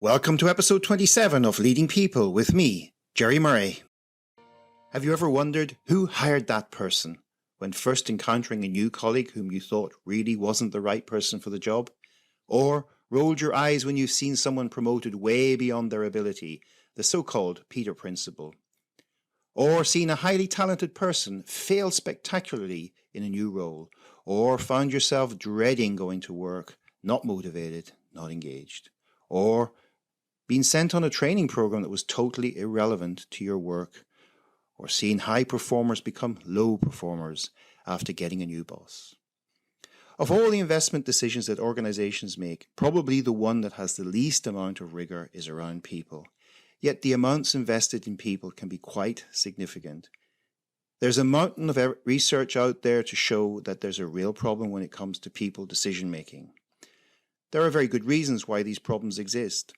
Welcome to episode 27 of Leading People with me, Gerry Murray. Have you ever wondered who hired that person when first encountering a new colleague whom you thought really wasn't the right person for the job? Or rolled your eyes when you've seen someone promoted way beyond their ability, the so-called Peter Principle? Or seen a highly talented person fail spectacularly in a new role? Or found yourself dreading going to work, not motivated, not engaged? Or being sent on a training program that was totally irrelevant to your work, or seeing high performers become low performers after getting a new boss. Of all the investment decisions that organizations make, probably the one that has the least amount of rigor is around people. Yet the amounts invested in people can be quite significant. There's a mountain of research out there to show that there's a real problem when it comes to people decision making. There are very good reasons why these problems exist.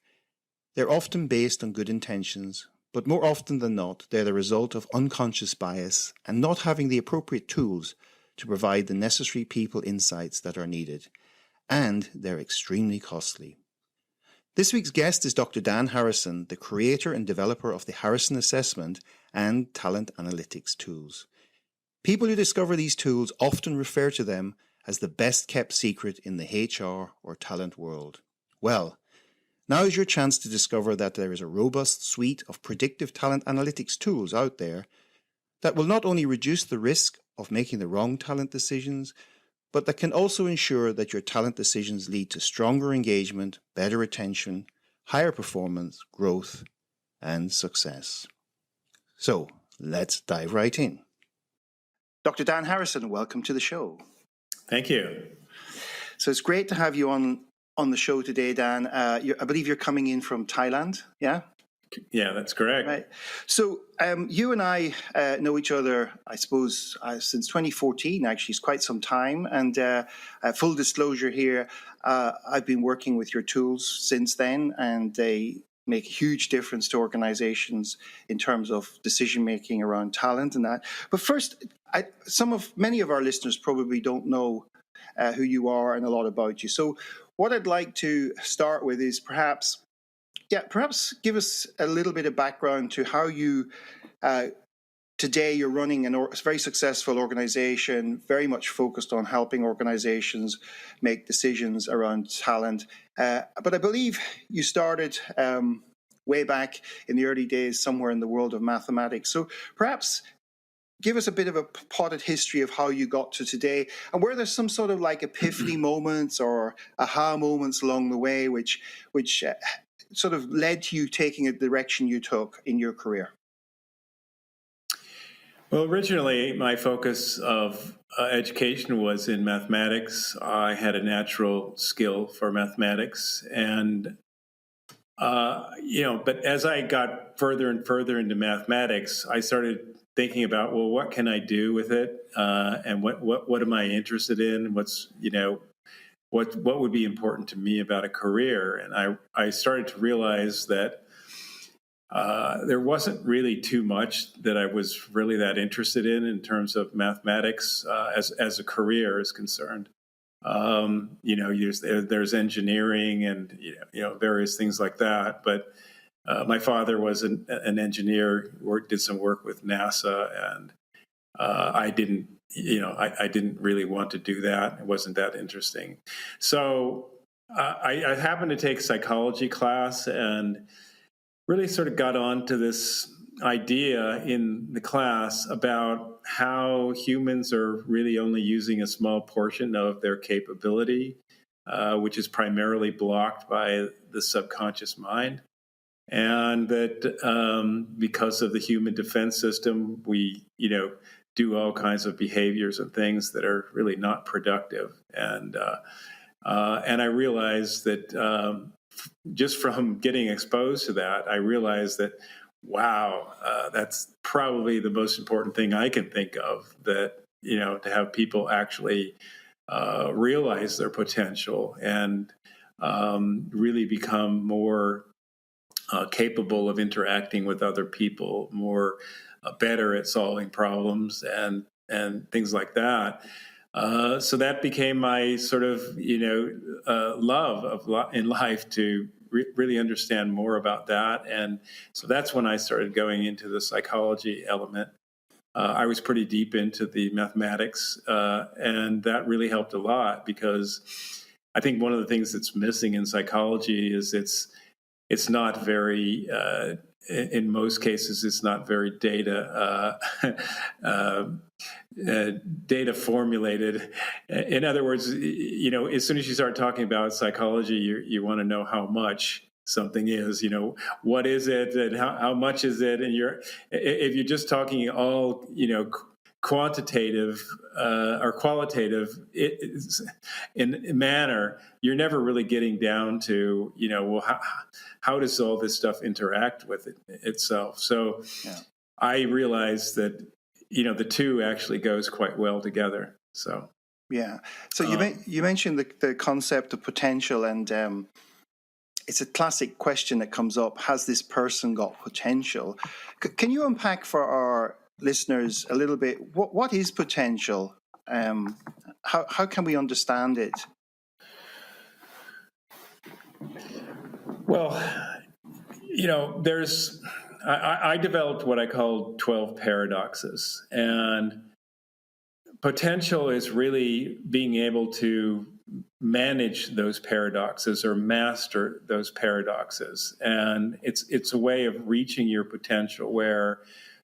They're often based on good intentions, but more often than not, they're the result of unconscious bias and not having the appropriate tools to provide the necessary people insights that are needed. And they're extremely costly. This week's guest is Dr. Dan Harrison, the creator and developer of the Harrison Assessment and Talent Analytics tools. People who discover these tools often refer to them as the best kept secret in the HR or talent world. Well, now is your chance to discover that there is a robust suite of predictive talent analytics tools out there that will not only reduce the risk of making the wrong talent decisions, but that can also ensure that your talent decisions lead to stronger engagement, better retention, higher performance, growth, and success. So let's dive right in. Dr. Dan Harrison, welcome to the show. Thank you. So it's great to have you on the show today, Dan. I believe you're coming in from Thailand, yeah? Yeah, that's correct. Right. So you and I know each other, I suppose, since 2014, actually. It's quite some time. And full disclosure here, I've been working with your tools since then, and they make a huge difference to organizations in terms of decision-making around talent and that. But first, many of our listeners probably don't know who you are and a lot about you. So what I'd like to start with is perhaps give us a little bit of background to how you, today you're running a very successful organization, very much focused on helping organizations make decisions around talent. But I believe you started way back in the early days somewhere in the world of mathematics. So perhaps give us a bit of a potted history of how you got to today, and were there some sort of like epiphany moments or aha moments along the way which sort of led to you taking a direction you took in your career? Well, originally my focus of education was in mathematics. I had a natural skill for mathematics, and but as I got further and further into mathematics, I started thinking about, well, what can I do with it, and what am I interested in? What would be important to me about a career? And I started to realize that there wasn't really too much that I was really that interested in terms of mathematics as a career is concerned. There's engineering and various things like that, but my father was an engineer, did some work with NASA, and I didn't really want to do that. It wasn't that interesting. So I happened to take a psychology class and really sort of got onto this idea in the class about how humans are really only using a small portion of their capability, which is primarily blocked by the subconscious mind. And that because of the human defense system, we, do all kinds of behaviors and things that are really not productive. And I realized that just from getting exposed to that, I realized that, wow, that's probably the most important thing I can think of, that, to have people actually realize their potential and really become more capable of interacting with other people, more better at solving problems and things like that. So that became my sort of love in life, to really understand more about that. And so that's when I started going into the psychology element. I was pretty deep into the mathematics, and that really helped a lot, because I think one of the things that's missing in psychology is it's not very, in most cases, it's not very data formulated. In other words, as soon as you start talking about psychology, you want to know how much something is, what is it and how much is it? And if you're just talking all, quantitative or qualitative in manner, you're never really getting down to, well, how does all this stuff interact with itself? So yeah. I realized that, the two actually goes quite well together. So yeah. So you mentioned the concept of potential, and it's a classic question that comes up: has this person got potential? Can you unpack for our listeners a little bit what is potential? How can we understand it? Well, I developed what I call 12 paradoxes, and potential is really being able to manage those paradoxes or master those paradoxes. And it's a way of reaching your potential where,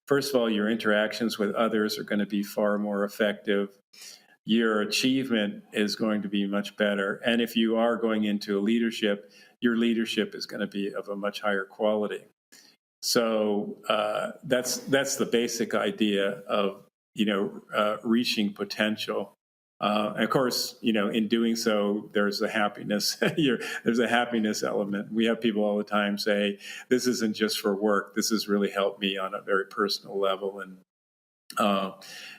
first of all, your interactions with others are going to be far more effective. Your achievement is going to be much better. And if you are going into leadership, your leadership is going to be of a much higher quality. So that's the basic idea of reaching potential. And of course, in doing so, there's a happiness. There's a happiness element. We have people all the time say, "This isn't just for work. This has really helped me on a very personal level, and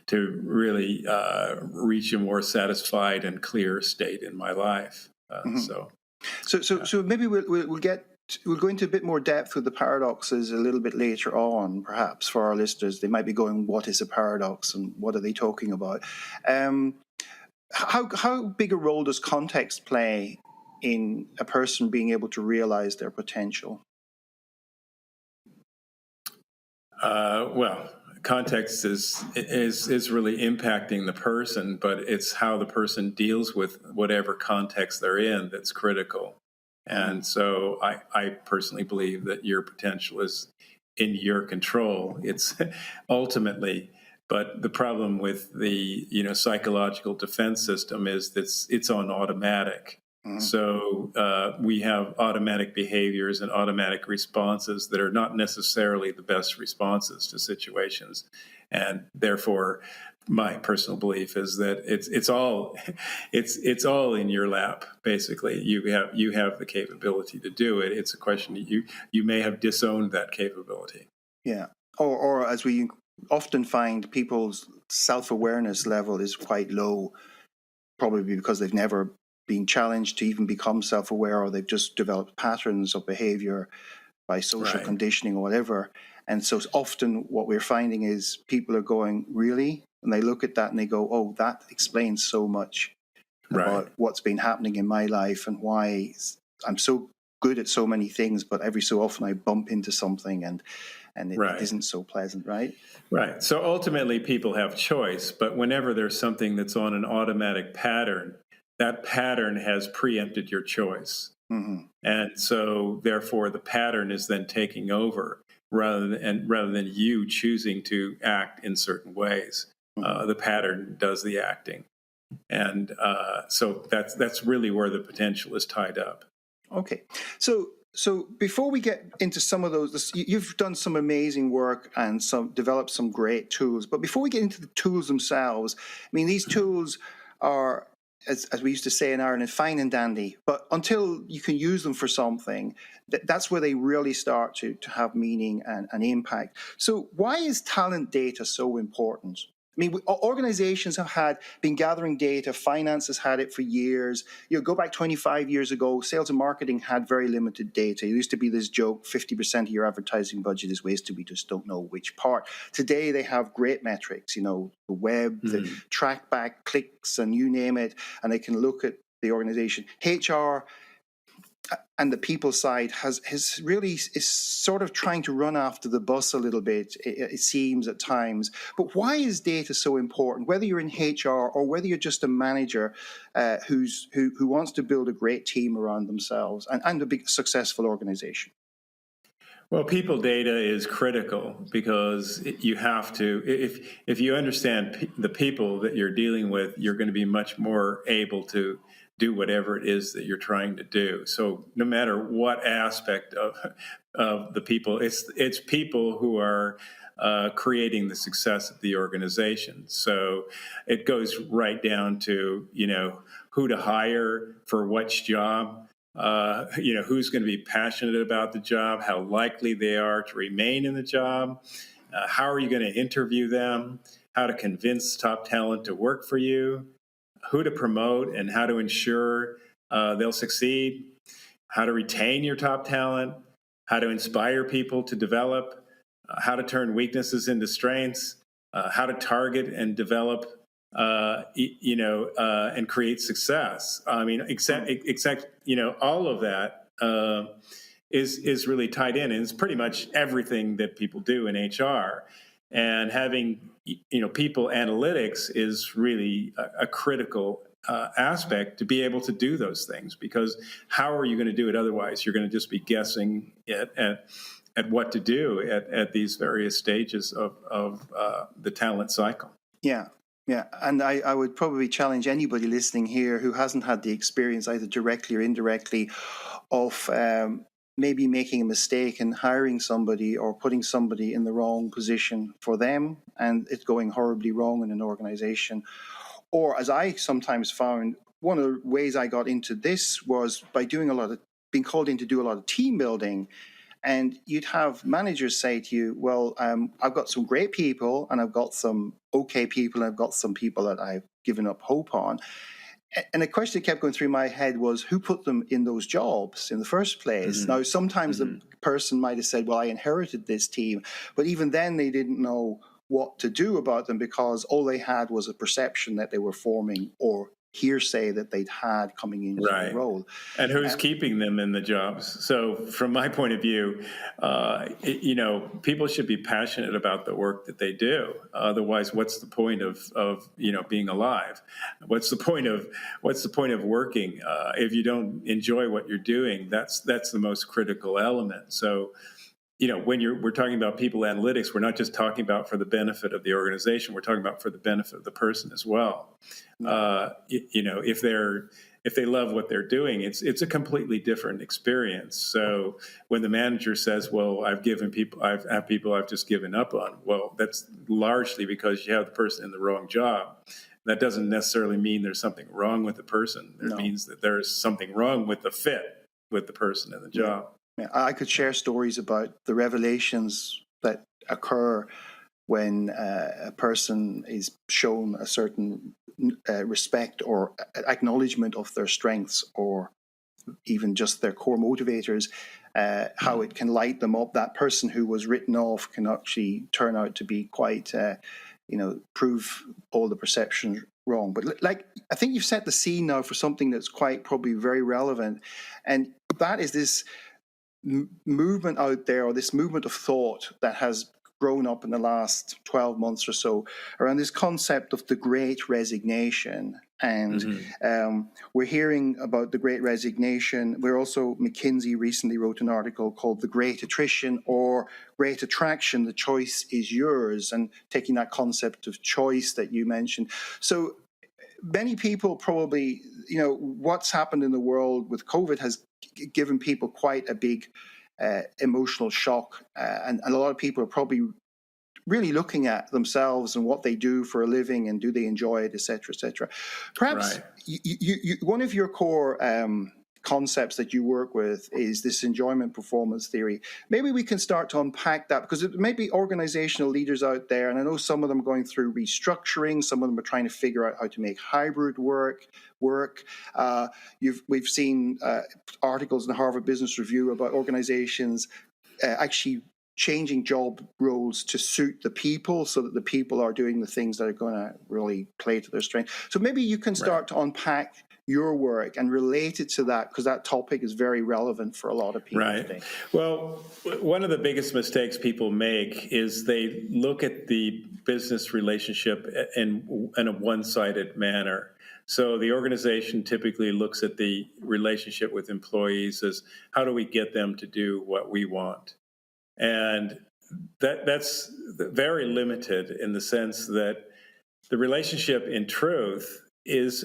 to really reach a more satisfied and clear state in my life." So maybe we'll go into a bit more depth with the paradoxes a little bit later on, perhaps, for our listeners. They might be going, what is a paradox and what are they talking about? How big a role does context play in a person being able to realize their potential? Well, context is really impacting the person, but it's how the person deals with whatever context they're in that's critical. And so I personally believe that your potential is in your control. It's ultimately, but the problem with the psychological defense system is that it's on automatic. Mm-hmm. So we have automatic behaviors and automatic responses that are not necessarily the best responses to situations, and therefore, my personal belief is that it's all in your lap. Basically, you have the capability to do it. It's a question that you may have disowned that capability. Yeah, or as we often find, people's self-awareness level is quite low, probably because they've never been challenged to even become self-aware, or they've just developed patterns of behavior by social conditioning or whatever. And so often what we're finding is people are going, really? And they look at that and they go, oh, that explains so much about what's been happening in my life and why I'm so good at so many things, but every so often I bump into something and it isn't so pleasant, right? Right. So ultimately people have choice, but whenever there's something that's on an automatic pattern, that pattern has preempted your choice. Mm-hmm. And so therefore the pattern is then taking over rather than you choosing to act in certain ways. Mm-hmm. The pattern does the acting. And so that's really where the potential is tied up. Okay. So before we get into some of those, you've done some amazing work and developed some great tools. But before we get into the tools themselves, I mean, these tools are, as we used to say in Ireland, fine and dandy. But until you can use them for something, that's where they really start to have meaning and impact. So why is talent data so important? I mean, organizations have been gathering data. Finance has had it for years. Go back 25 years ago, sales and marketing had very limited data. It used to be this joke, 50% of your advertising budget is wasted. We just don't know which part. Today, they have great metrics, the web, the track back clicks, and you name it, and they can look at the organization. HR, and the people side has really is sort of trying to run after the bus a little bit, it seems at times. But why is data so important? Whether you're in HR or whether you're just a manager who wants to build a great team around themselves and a big successful organization. Well, people data is critical because you have to, if you understand the people that you're dealing with, you're going to be much more able to do whatever it is that you're trying to do. So no matter what aspect of the people, it's people who are creating the success of the organization. So it goes right down to, who to hire for which job. Who's going to be passionate about the job, how likely they are to remain in the job, how are you going to interview them, how to convince top talent to work for you, who to promote and how to ensure they'll succeed, how to retain your top talent, how to inspire people to develop, how to turn weaknesses into strengths, how to target and develop and create success. I mean, except all of that is really tied in, and it's pretty much everything that people do in HR. And having people analytics is really a critical aspect to be able to do those things, because how are you going to do it otherwise? You're going to just be guessing at what to do at these various stages of the talent cycle. Yeah. Yeah, and I would probably challenge anybody listening here who hasn't had the experience, either directly or indirectly, of maybe making a mistake in hiring somebody or putting somebody in the wrong position for them and it going horribly wrong in an organization. Or, as I sometimes found, one of the ways I got into this was by being called in to do a lot of team building. And you'd have managers say to you, well, I've got some great people and I've got some okay people and I've got some people that I've given up hope on. And a question that kept going through my head was, who put them in those jobs in the first place? Mm-hmm. Now, sometimes the person might have said, well, I inherited this team. But even then, they didn't know what to do about them because all they had was a perception that they were forming or hearsay that they'd had coming into the role. And who's keeping them in the jobs? So from my point of view, people should be passionate about the work that they do. Otherwise, what's the point of being alive? What's the point of working if you don't enjoy what you're doing? That's the most critical element. So when we're talking about people analytics, we're not just talking about for the benefit of the organization. We're talking about for the benefit of the person as well. If they love what they're doing, it's a completely different experience. So when the manager says, "Well, I've just given up on," well, that's largely because you have the person in the wrong job. That doesn't necessarily mean there's something wrong with the person. It means that there's something wrong with the fit with the person in the job. Yeah, I could share stories about the revelations that occur when a person is shown a certain respect or acknowledgement of their strengths or even just their core motivators, how it can light them up. That person who was written off can actually turn out to be quite, prove all the perceptions wrong. But I think you've set the scene now for something that's quite probably very relevant. And that is this movement out there, or this movement of thought that has grown up in the last 12 months or so around this concept of the Great Resignation. And we're hearing about the Great Resignation. McKinsey recently wrote an article called The Great Attrition or Great Attraction, The Choice is Yours, and taking that concept of choice that you mentioned. So many people probably, what's happened in the world with COVID has given people quite a big emotional shock. And a lot of people are probably really looking at themselves and what they do for a living and do they enjoy it, et cetera, et cetera. Perhaps you, one of your core concepts that you work with is this enjoyment performance theory. Maybe we can start to unpack that, because it may be organizational leaders out there, and I know some of them are going through restructuring, some of them are trying to figure out how to make hybrid work. We've seen articles in the Harvard Business Review about organizations actually changing job roles to suit the people so that the people are doing the things that are going to really play to their strength. So maybe you can start to unpack your work and relate it to that, because that topic is very relevant for a lot of people Right. today. Well, one of the biggest mistakes people make is they look at the business relationship in a one-sided manner. So the organization typically looks at the relationship with employees as, how do we get them to do what we want? And that's very limited, in the sense that the relationship, in truth, is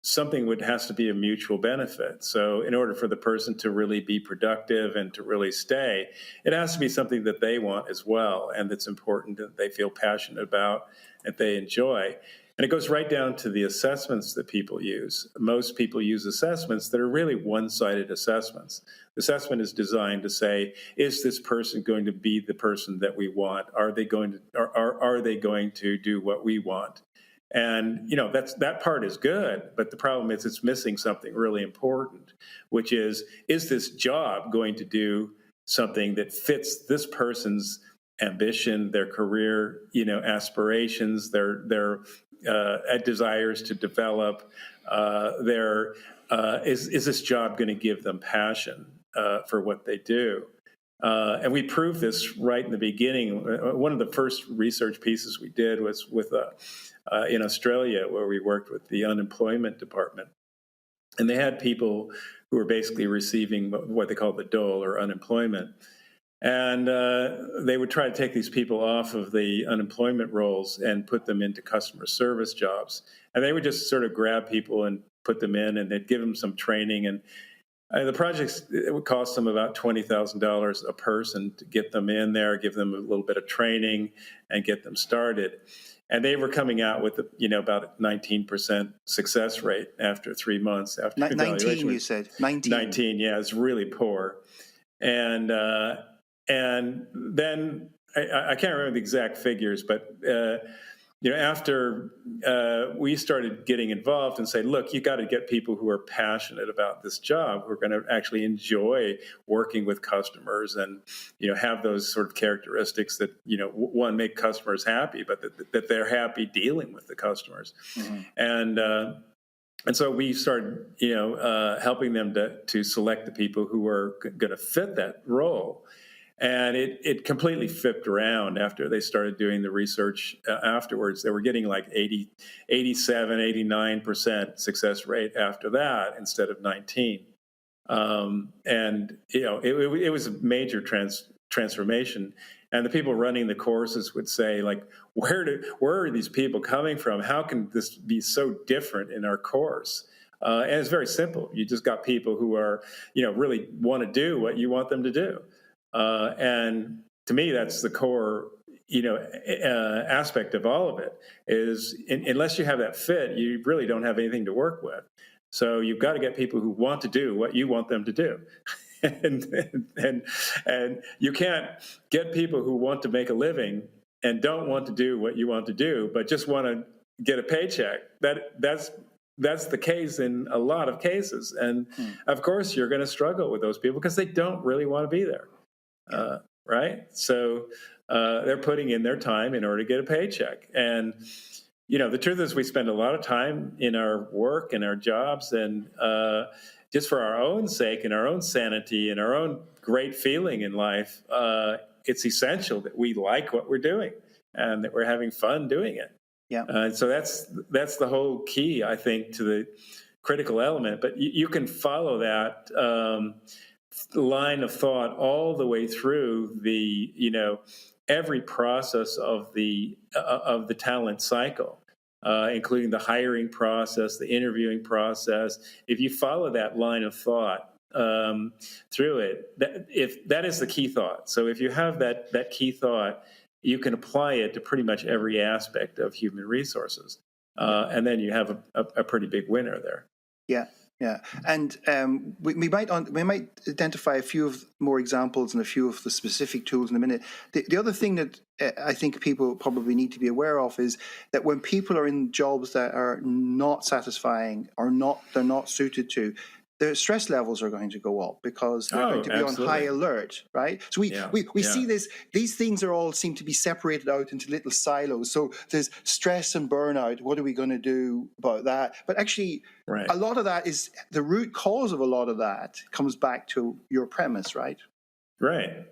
something that has to be a mutual benefit. So in order for the person to really be productive and to really stay, it has to be something that they want as well, and that's important, that they feel passionate about, that they enjoy. And it goes right down to the assessments that people use. Most people use assessments that are really one-sided assessments. The assessment is designed to say, is this person going to be the person that we want? Are they going to do what we want? And that part is good, but the problem is it's missing something really important, which is this job going to do something that fits this person's ambition, their career, aspirations, their desires to develop. Is this job going to give them passion for what they do? And we proved this right in the beginning. One of the first research pieces we did was in Australia, where we worked with the unemployment department. And they had people who were basically receiving what they call the dole, or unemployment. And they would try to take these people off of the unemployment rolls and put them into customer service jobs. And they would just sort of grab people and put them in, and they'd give them some training. And the projects, it would cost them about $20,000 a person to get them in there, give them a little bit of training, and get them started. And they were coming out with, about a 19% success rate after 3 months after evaluation. 19, you said? 19. 19, yeah, it's really poor. And then I can't remember the exact figures, but after we started getting involved and say, look, you got to get people who are passionate about this job, who are going to actually enjoy working with customers, and have those sort of characteristics that one, make customers happy, but that they're happy dealing with the customers. Mm-hmm. And so we started, helping them to select the people who were going to fit that role. And it completely flipped around after they started doing the research afterwards. They were getting like 87, 89% success rate after that, instead of 19. And, it was a major transformation. And the people running the courses would say, like, where are these people coming from? How can this be so different in our course? And it's very simple. You just got people who are, really want to do what you want them to do. And to me, that's the core, aspect of all of it, is unless you have that fit, you really don't have anything to work with. So you've got to get people who want to do what you want them to do. and you can't get people who want to make a living and don't want to do what you want to do, but just want to get a paycheck. That's the case in a lot of cases. And of course, you're going to struggle with those people because they don't really want to be there. Right? So they're putting in their time in order to get a paycheck. And, the truth is, we spend a lot of time in our work and our jobs, and just for our own sake and our own sanity and our own great feeling in life, it's essential that we like what we're doing and that we're having fun doing it. Yeah. So that's the whole key, I think, to the critical element. But you can follow that line of thought all the way through the every process of the talent cycle, including the hiring process, the interviewing process. If you follow that line of thought through it, that is the key thought. So if you have that key thought, you can apply it to pretty much every aspect of human resources, and then you have a pretty big winner there. Yeah. Yeah, and we might identify a few of more examples and a few of the specific tools in a minute. The other thing that I think people probably need to be aware of is that when people are in jobs that are not satisfying or they're not suited to, their stress levels are going to go up because they're going to be absolutely. on high alert, right? So we see this. These things are all seem to be separated out into little silos. So there's stress and burnout. What are we going to do about that? But actually, a lot of that is the root cause of a lot of that comes back to your premise, right? Right.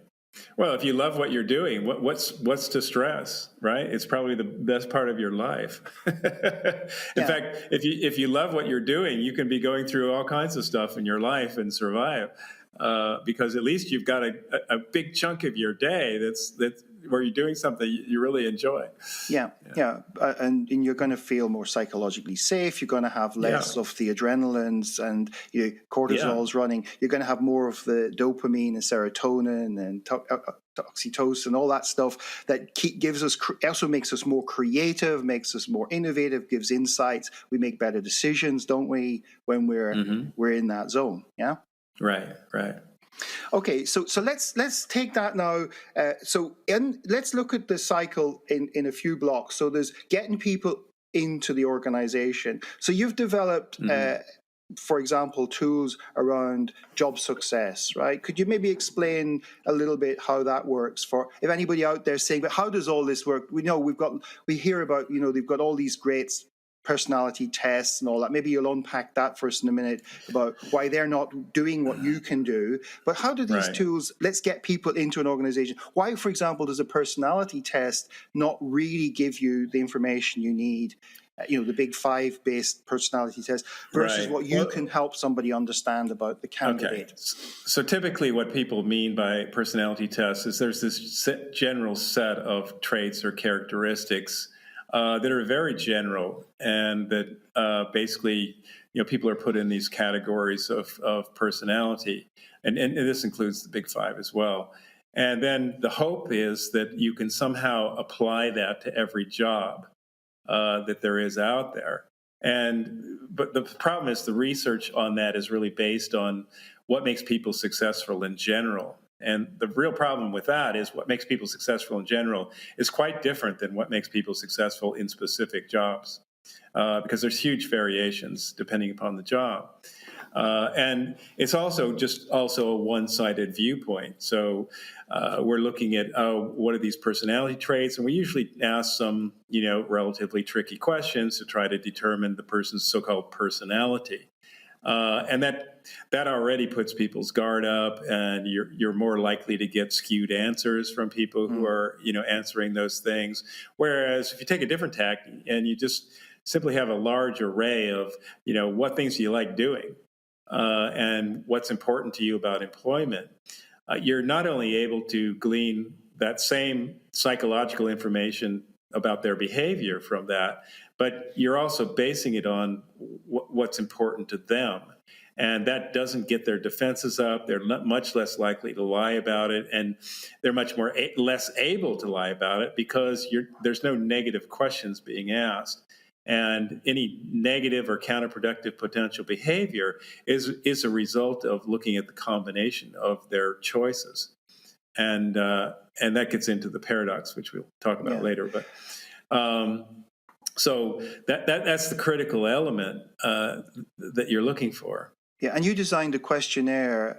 Well, if you love what you're doing, what's to stress, right? It's probably the best part of your life. In fact, if you love what you're doing, you can be going through all kinds of stuff in your life and survive, because at least you've got a big chunk of your day that's where you're doing something you really enjoy. And you're going to feel more psychologically safe. You're going to have less of the adrenalines and cortisol's running. You're going to have more of the dopamine and serotonin and oxytocin, all that stuff that gives us, also makes us more creative, makes us more innovative, gives insights. We make better decisions, don't we, when we're in that zone? Yeah. Right. Okay, so let's take that now. Let's look at the cycle in a few blocks. So there's getting people into the organization. So you've developed, for example, tools around job success, right? Could you maybe explain a little bit how that works for if anybody out there saying, but how does all this work? We hear about, they've got all these great personality tests and all that. Maybe you'll unpack that for us in a minute about why they're not doing what you can do. But how do these tools, let's get people into an organization. Why, for example, does a personality test not really give you the information you need? The Big Five based personality test versus what you can help somebody understand about the candidate. Okay. So typically what people mean by personality tests is there's this general set of traits or characteristics that are very general, and that basically, people are put in these categories of personality, and this includes the Big Five as well. And then the hope is that you can somehow apply that to every job that there is out there. But the problem is the research on that is really based on what makes people successful in general. And the real problem with that is what makes people successful in general is quite different than what makes people successful in specific jobs, because there's huge variations depending upon the job. And it's also a one-sided viewpoint. So we're looking at, what are these personality traits? And we usually ask some, relatively tricky questions to try to determine the person's so-called personality. And that already puts people's guard up, and you're more likely to get skewed answers from people who are, answering those things. Whereas if you take a different tack and you just simply have a large array of, what things do you like doing, and what's important to you about employment, you're not only able to glean that same psychological information about their behavior from that, but you're also basing it on what's important to them. And that doesn't get their defenses up. They're much less likely to lie about it, and they're much less able to lie about it because there's no negative questions being asked. And any negative or counterproductive potential behavior is a result of looking at the combination of their choices. And that gets into the paradox, which we'll talk about later. But so that's the critical element that you're looking for. Yeah, and you designed a questionnaire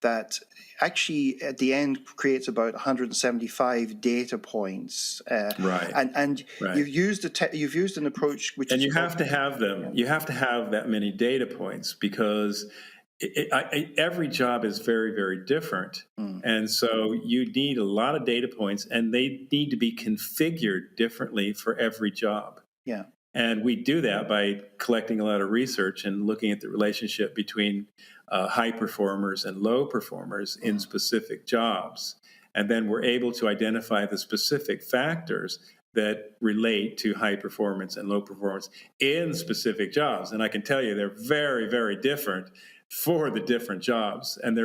that actually at the end creates about 175 data points. And you've used an approach which you have to have them. Yeah. You have to have that many data points because every job is very, very different. And so you need a lot of data points, and they need to be configured differently for every job. Yeah. And we do that by collecting a lot of research and looking at the relationship between high performers and low performers in specific jobs. And then we're able to identify the specific factors that relate to high performance and low performance in specific jobs. And I can tell you they're very, very different for the different jobs. And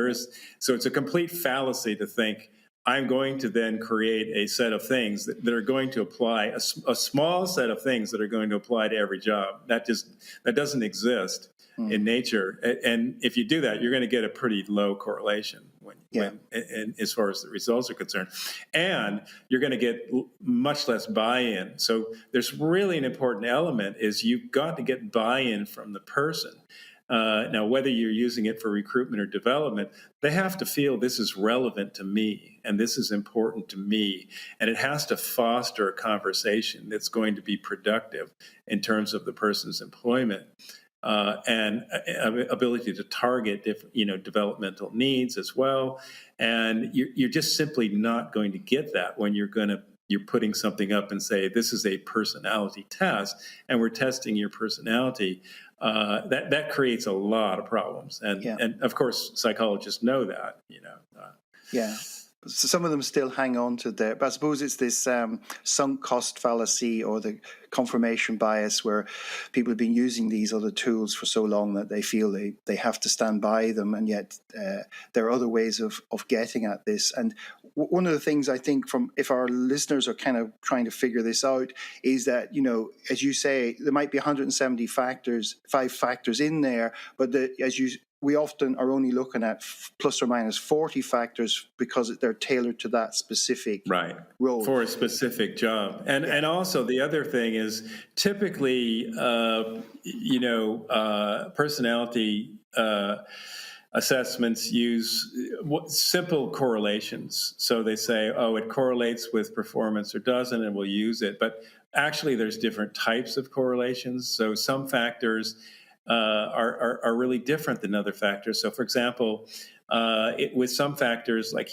so it's a complete fallacy to think I'm going to then create a set of things that are going to apply, a small set of things that are going to apply to every job. That doesn't exist in nature. And if you do that, you're going to get a pretty low correlation when as far as the results are concerned. And you're going to get much less buy-in. So there's really an important element is you've got to get buy-in from the person. Now, whether you're using it for recruitment or development, they have to feel this is relevant to me and this is important to me. And it has to foster a conversation that's going to be productive in terms of the person's employment. And ability to target developmental needs as well. And you're just simply not going to get that when you're putting something up and say, this is a personality test, and we're testing your personality. That creates a lot of problems. And of course, psychologists know that, Yeah. So some of them still hang on to that, but I suppose it's this sunk cost fallacy or the confirmation bias where people have been using these other tools for so long that they feel they have to stand by them, and yet there are other ways of getting at this. And one of the things I think, from if our listeners are kind of trying to figure this out, is that, as you say, there might be 170 factors, 5 factors in there, but we often are only looking at plus or minus 40 factors because they're tailored to that specific role. For a specific job. And also the other thing is typically, personality assessments use simple correlations. So they say, it correlates with performance or doesn't, and we'll use it. But actually, there's different types of correlations. So some factors are really different than other factors. So, for example, with some factors, like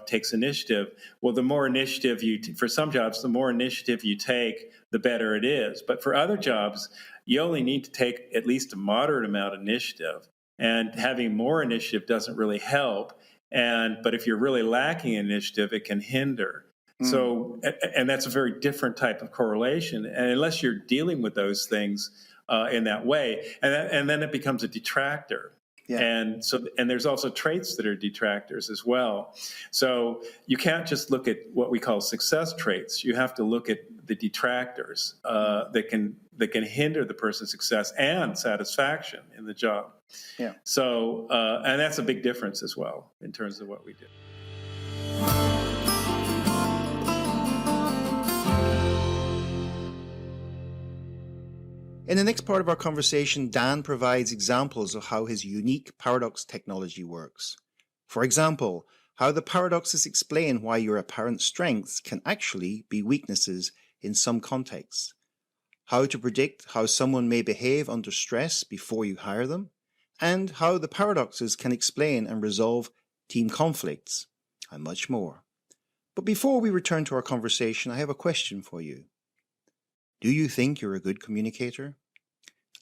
takes initiative. Well, the more initiative for some jobs, the more initiative you take, the better it is. But for other jobs, you only need to take at least a moderate amount of initiative, and having more initiative doesn't really help. But if you're really lacking initiative, it can hinder. So, and that's a very different type of correlation. And unless you're dealing with those things in that way, and then it becomes a detractor. Yeah. And there's also traits that are detractors as well. So you can't just look at what we call success traits. You have to look at the detractors that can hinder the person's success and satisfaction in the job. Yeah. So and that's a big difference as well in terms of what we do. In the next part of our conversation, Dan provides examples of how his unique paradox technology works. For example, how the paradoxes explain why your apparent strengths can actually be weaknesses in some contexts, how to predict how someone may behave under stress before you hire them, and how the paradoxes can explain and resolve team conflicts, and much more. But before we return to our conversation, I have a question for you. Do you think you're a good communicator?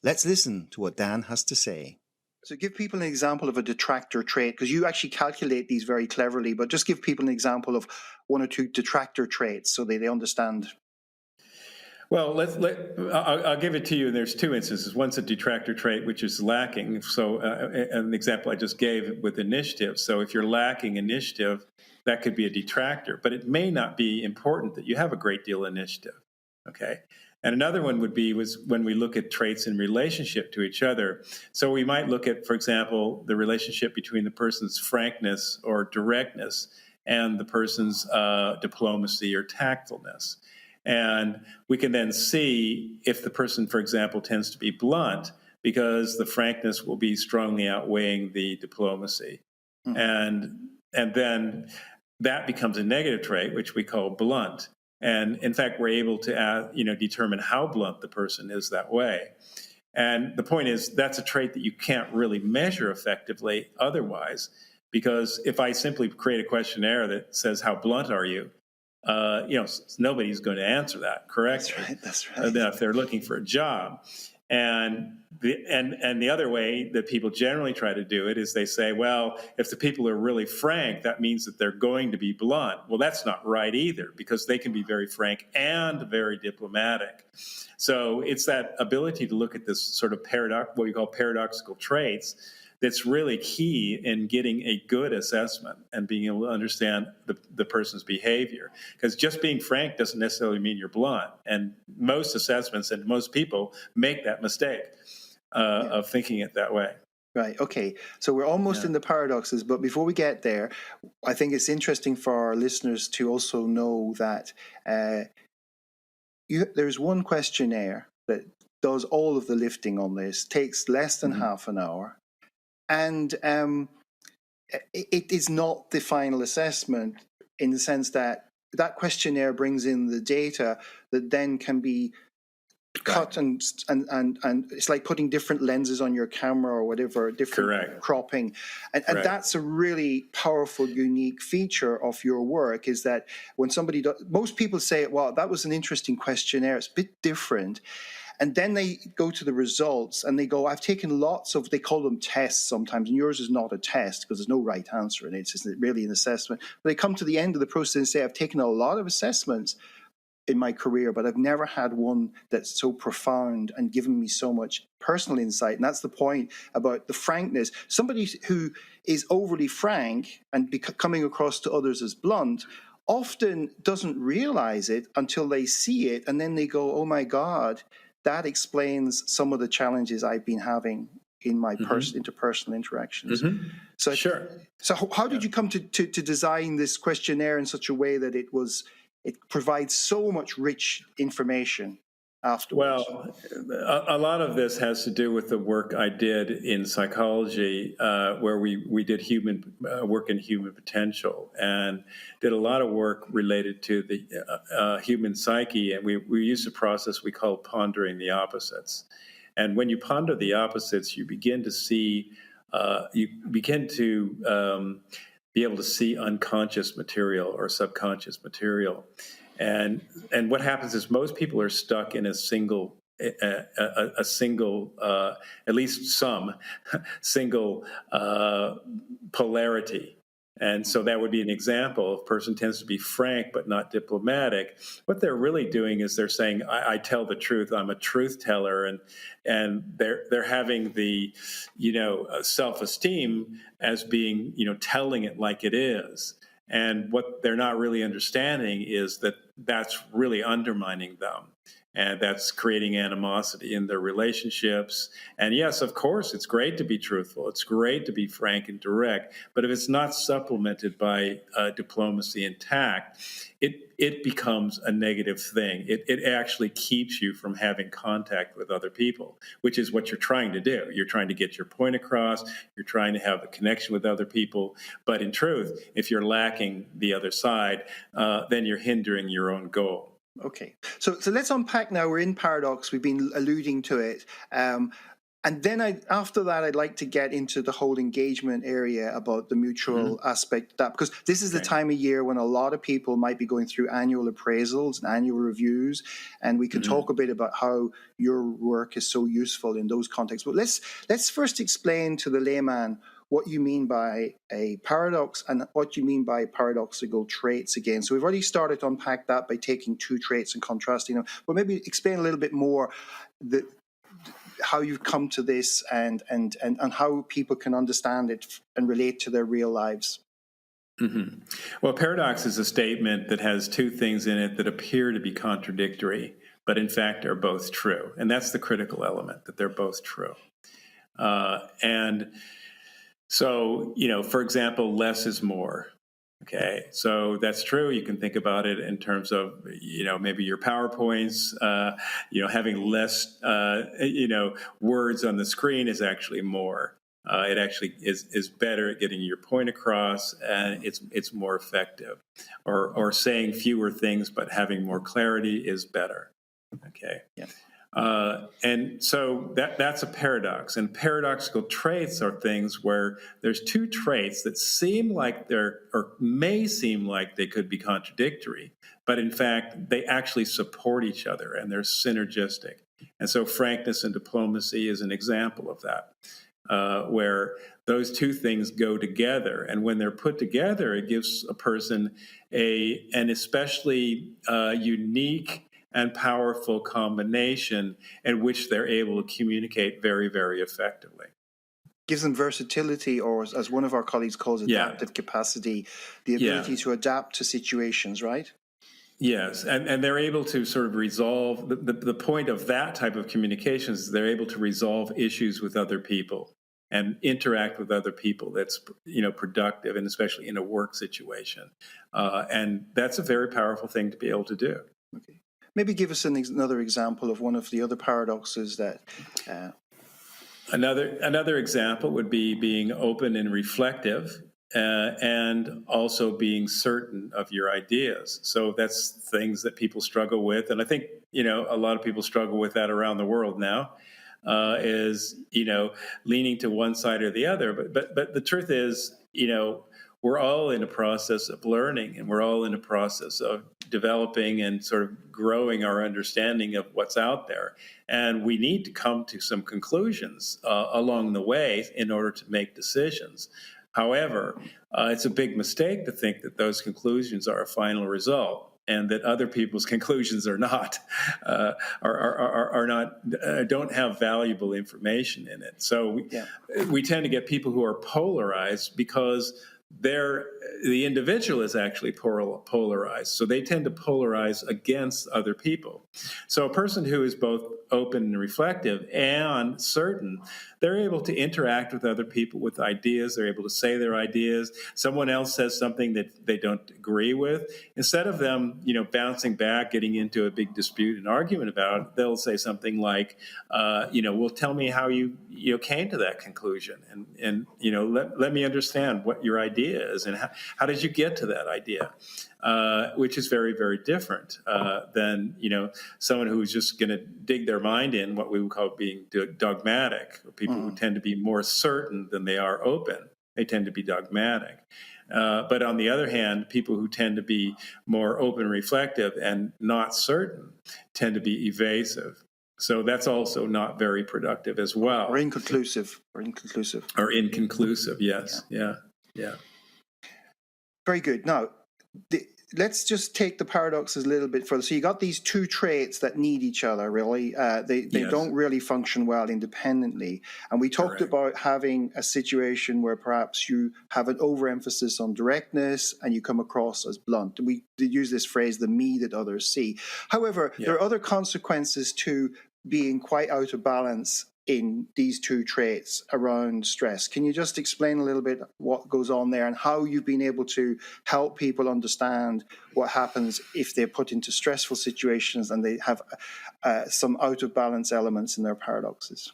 Let's listen to what Dan has to say. So give people an example of a detractor trait, because you actually calculate these very cleverly, but just give people an example of 1 or 2 detractor traits so they understand. Well, I'll give it to you. There's 2 instances. One's a detractor trait, which is lacking. So an example I just gave with initiative. So if you're lacking initiative, that could be a detractor, but it may not be important that you have a great deal of initiative. Okay. And another one was when we look at traits in relationship to each other. So we might look at, for example, the relationship between the person's frankness or directness and the person's diplomacy or tactfulness. And we can then see if the person, for example, tends to be blunt, because the frankness will be strongly outweighing the diplomacy. Mm-hmm. And then that becomes a negative trait, which we call blunt. And in fact, we're able to determine how blunt the person is that way. And the point is, that's a trait that you can't really measure effectively otherwise, because if I simply create a questionnaire that says, how blunt are you? Nobody's going to answer that correctly. That's right. If they're looking for a job. And the other way that people generally try to do it is they say, well, if the people are really frank, that means that they're going to be blunt. Well, that's not right either, because they can be very frank and very diplomatic. So it's that ability to look at this sort of what we call paradoxical traits that's really key in getting a good assessment and being able to understand the person's behavior. Because just being frank doesn't necessarily mean you're blunt. And most assessments and most people make that mistake of thinking it that way. Right. Okay. So we're almost in the paradoxes, but before we get there, I think it's interesting for our listeners to also know that there's one questionnaire that does all of the lifting on this, takes less than half an hour, and it is not the final assessment in the sense that that questionnaire brings in the data that then can be cut and it's like putting different lenses on your camera or whatever, different cropping. And that's a really powerful, unique feature of your work, is that when somebody does, most people say, well, that was an interesting questionnaire, it's a bit different. And then they go to the results and they go, I've taken lots of, they call them tests sometimes, and yours is not a test because there's no right answer in it. It's just really an assessment. But they come to the end of the process and say, I've taken a lot of assessments in my career, but I've never had one that's so profound and given me so much personal insight. And that's the point about the frankness. Somebody who is overly frank and coming across to others as blunt often doesn't realize it until they see it, and then they go, oh my God, that explains some of the challenges I've been having in my interpersonal interactions. So, so how did you come to design this questionnaire in such a way that it provides so much rich information afterwards? Well, a lot of this has to do with the work I did in psychology, where we did work in human potential, and did a lot of work related to the human psyche. And we used a process we call pondering the opposites. And when you ponder the opposites, you begin to see, be able to see unconscious material or subconscious material. And what happens is most people are stuck in a single, at least some single polarity. And so that would be an example. If a person tends to be frank but not diplomatic, what they're really doing is they're saying, I tell the truth, I'm a truth teller, and they're having the, self-esteem as being, telling it like it is. And what they're not really understanding is that that's really undermining them. And that's creating animosity in their relationships. And yes, of course, it's great to be truthful. It's great to be frank and direct. But if it's not supplemented by diplomacy and tact, it becomes a negative thing. It actually keeps you from having contact with other people, which is what you're trying to do. You're trying to get your point across. You're trying to have a connection with other people. But in truth, if you're lacking the other side, then you're hindering your own goal. Okay, so let's unpack now. We're in Paradox. We've been alluding to it. And then after that, I'd like to get into the whole engagement area about the mutual aspect of that, because this is the time of year when a lot of people might be going through annual appraisals and annual reviews. And we can talk a bit about how your work is so useful in those contexts. But let's first explain to the layman what you mean by a paradox and what you mean by paradoxical traits again. So we've already started to unpack that by taking two traits and contrasting them. But maybe explain a little bit more how you've come to this and how people can understand it and relate to their real lives. Well, paradox is a statement that has two things in it that appear to be contradictory, but in fact are both true. And that's the critical element, that they're both true. And so, for example, less is more. Okay, so that's true. You can think about it in terms of, maybe your PowerPoints, having less, words on the screen is actually more. It actually is better at getting your point across, and it's more effective. Or saying fewer things but having more clarity is better. Okay. Yeah. And so that's a paradox. And paradoxical traits are things where there's two traits that seem like may seem like they could be contradictory, but in fact, they actually support each other and they're synergistic. And so frankness and diplomacy is an example of that, where those two things go together. And when they're put together, it gives a person an especially unique and powerful combination in which they're able to communicate very, very effectively. Gives them versatility, or as one of our colleagues calls it, adaptive capacity, the ability to adapt to situations, right? Yes, and they're able to sort of resolve, the point of that type of communication is they're able to resolve issues with other people and interact with other people that's, productive, and especially in a work situation. And that's a very powerful thing to be able to do. Okay. maybe give us another example of one of the other paradoxes that. Another example would be being open and reflective, and also being certain of your ideas. So that's things that people struggle with, and I think a lot of people struggle with that around the world now. Is leaning to one side or the other, but the truth is, we're all in a process of learning, and we're all in a process of developing and sort of growing our understanding of what's out there. And we need to come to some conclusions along the way in order to make decisions. However, it's a big mistake to think that those conclusions are a final result, and that other people's conclusions are not, don't have valuable information in it. So we tend to get people who are polarized because the individual is actually polarized. So they tend to polarize against other people. So a person who is both open and reflective and certain, they're able to interact with other people with ideas. They're able to say their ideas. Someone else says something that they don't agree with. Instead of them, bouncing back, getting into a big dispute and argument about it, they'll say something like, well, tell me how you came to that conclusion, and let me understand what your idea is, and how did you get to that idea, which is very, very different than someone who's just going to dig their mind in, what we would call being dogmatic, or people who tend to be more certain than they are open. They tend to be dogmatic. But on the other hand, people who tend to be more open and reflective and not certain tend to be evasive. So that's also not very productive as well. Or inconclusive. Yes. Yeah. Very good. Now, let's just take the paradoxes a little bit further. So you got these two traits that need each other, really. They don't really function well independently. And we talked about having a situation where perhaps you have an overemphasis on directness and you come across as blunt. We use this phrase, the me that others see. However, there are other consequences to being quite out of balance in these two traits around stress. Can you just explain a little bit what goes on there and how you've been able to help people understand what happens if they're put into stressful situations and they have some out of balance elements in their paradoxes?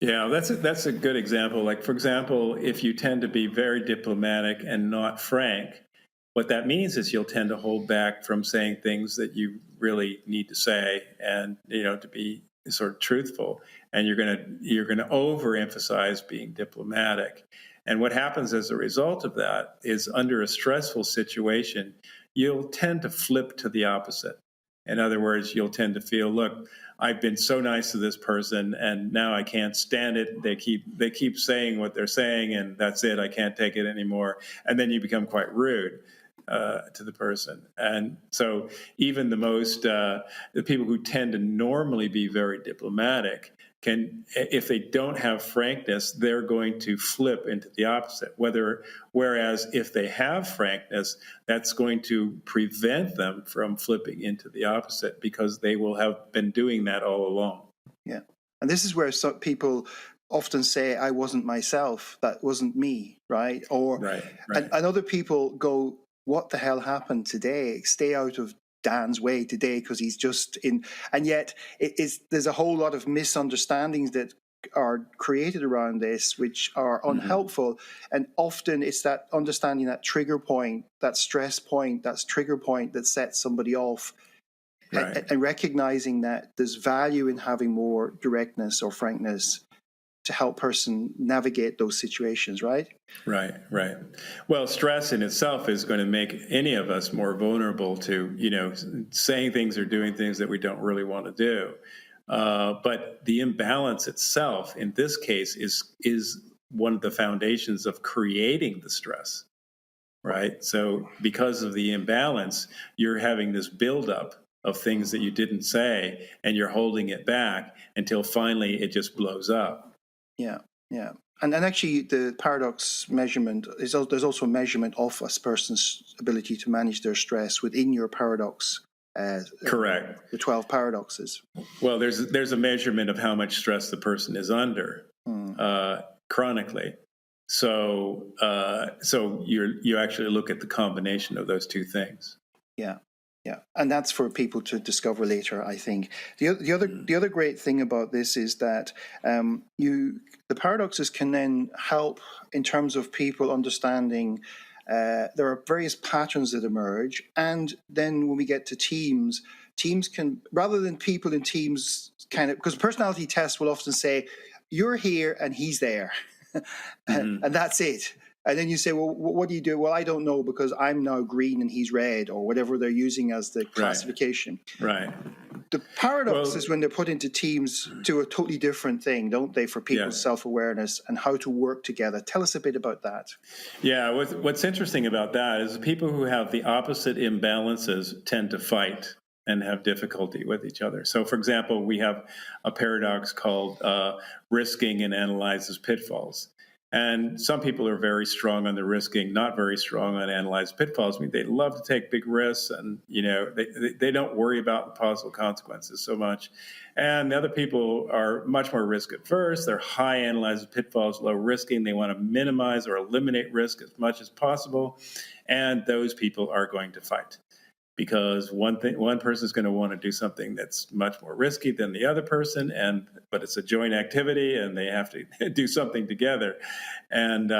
Yeah, that's a good example. Like, for example, if you tend to be very diplomatic and not frank, what that means is you'll tend to hold back from saying things that you really need to say, and to be sort of truthful, and you're going to overemphasize being diplomatic. And what happens as a result of that is, under a stressful situation, you'll tend to flip to the opposite. In other words, you'll tend to feel, look, I've been so nice to this person, and now I can't stand it. They keep saying what they're saying, and that's it. I can't take it anymore. And then you become quite rude to the person. And so even the people who tend to normally be very diplomatic can, if they don't have frankness, they're going to flip into the opposite. Whereas if they have frankness, that's going to prevent them from flipping into the opposite, because they will have been doing that all along. Yeah. And this is where some people often say, I wasn't myself, that wasn't me, right? Or right. And other people go, what the hell happened today? Stay out of Dan's way today because he's just in. And yet there's a whole lot of misunderstandings that are created around this, which are unhelpful. And often it's that understanding that trigger point, that stress point, that trigger point that sets somebody off. Right. And recognizing that there's value in having more directness or frankness to help person navigate those situations, right? Right. Well, stress in itself is going to make any of us more vulnerable to, saying things or doing things that we don't really want to do. But the imbalance itself, in this case, is one of the foundations of creating the stress, right? So because of the imbalance, you're having this buildup of things that you didn't say, and you're holding it back until finally it just blows up. Yeah. And actually, the paradox measurement there's also a measurement of a person's ability to manage their stress within your paradox. Correct. The 12 paradoxes. Well, there's a measurement of how much stress the person is under chronically. So you actually look at the combination of those two things. Yeah. Yeah, and that's for people to discover later, I think. The other great thing about this is that the paradoxes can then help in terms of people understanding. There are various patterns that emerge, and then when we get to teams, teams can, rather than people in teams, kind of, because personality tests will often say, "You're here and he's there," and that's it. And then you say, well, what do you do? Well, I don't know because I'm now green and he's red, or whatever they're using as the classification. Right. The paradox is when they're put into teams do a totally different thing, don't they, for people's self-awareness and how to work together. Tell us a bit about that. Yeah, what's interesting about that is people who have the opposite imbalances tend to fight and have difficulty with each other. So, for example, we have a paradox called risking and analyzes pitfalls. And some people are very strong on the risking, not very strong on analyze pitfalls. I mean, they love to take big risks, and they don't worry about the possible consequences so much. And the other people are much more risk averse. They're high analyze pitfalls, low risking. They want to minimize or eliminate risk as much as possible. And those people are going to fight, because one person is going to want to do something that's much more risky than the other person, but it's a joint activity, and they have to do something together, and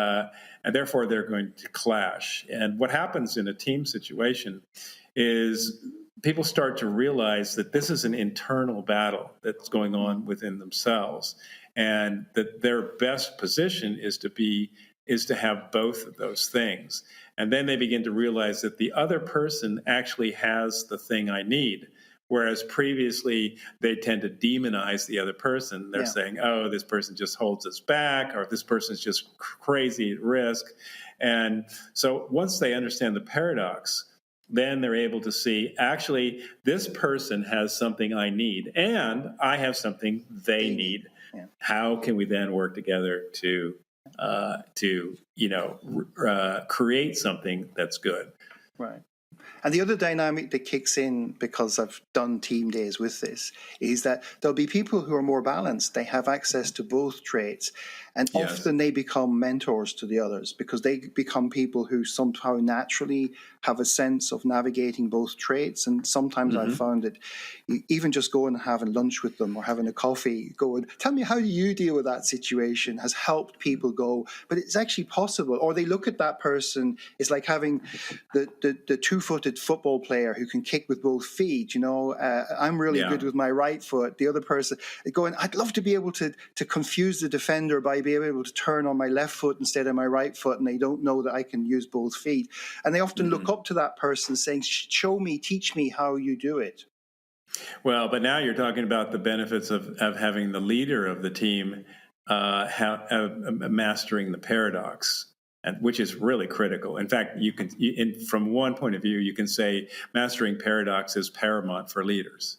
therefore they're going to clash. And what happens in a team situation is people start to realize that this is an internal battle that's going on within themselves, and that their best position is to have both of those things. And then they begin to realize that the other person actually has the thing I need. Whereas previously they tend to demonize the other person. They're saying, oh, this person just holds us back, or this person's just crazy at risk. And so once they understand the paradox, then they're able to see, actually, this person has something I need, and I have something they need. Yeah. How can we then work together to create something that's good? Right. And the other dynamic that kicks in, because I've done team days with this, is that there'll be people who are more balanced. They have access to both traits. And often they become mentors to the others, because they become people who somehow naturally have a sense of navigating both traits. And sometimes I've found that even just going and having lunch with them or having a coffee, going, tell me, how do you deal with that situation, has helped people go, but it's actually possible. Or they look at that person, it's like having the two-footed football player who can kick with both feet. I'm really good with my right foot. The other person going, I'd love to be able to confuse the defender by being able to turn on my left foot instead of my right foot, and they don't know that I can use both feet. And they often look up to that person saying, show me, teach me how you do it. Well, but now you're talking about the benefits of having the leader of the team mastering the paradox, and which is really critical. In fact, from one point of view, you can say mastering paradox is paramount for leaders,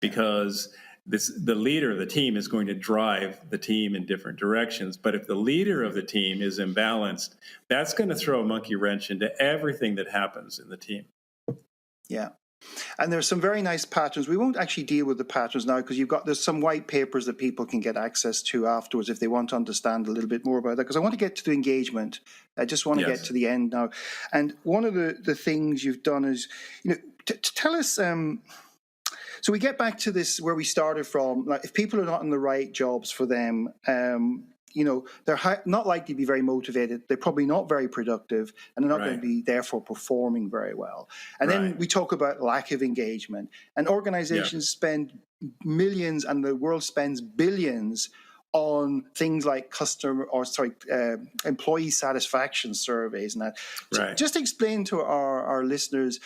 because the leader of the team is going to drive the team in different directions. But if the leader of the team is imbalanced, that's going to throw a monkey wrench into everything that happens in the team. Yeah. And there's some very nice patterns. We won't actually deal with the patterns now, because there's some white papers that people can get access to afterwards if they want to understand a little bit more about that, because I want to get to the engagement. I just want to get to the end now. And one of the things you've done is, to tell us, so we get back to this where we started from. Like, if people are not in the right jobs for them, they're not likely to be very motivated. They're probably not very productive, and they're not going to be therefore performing very well. And then we talk about lack of engagement. And organizations spend millions, and the world spends billions on things like employee satisfaction surveys and that. So just explain to our listeners,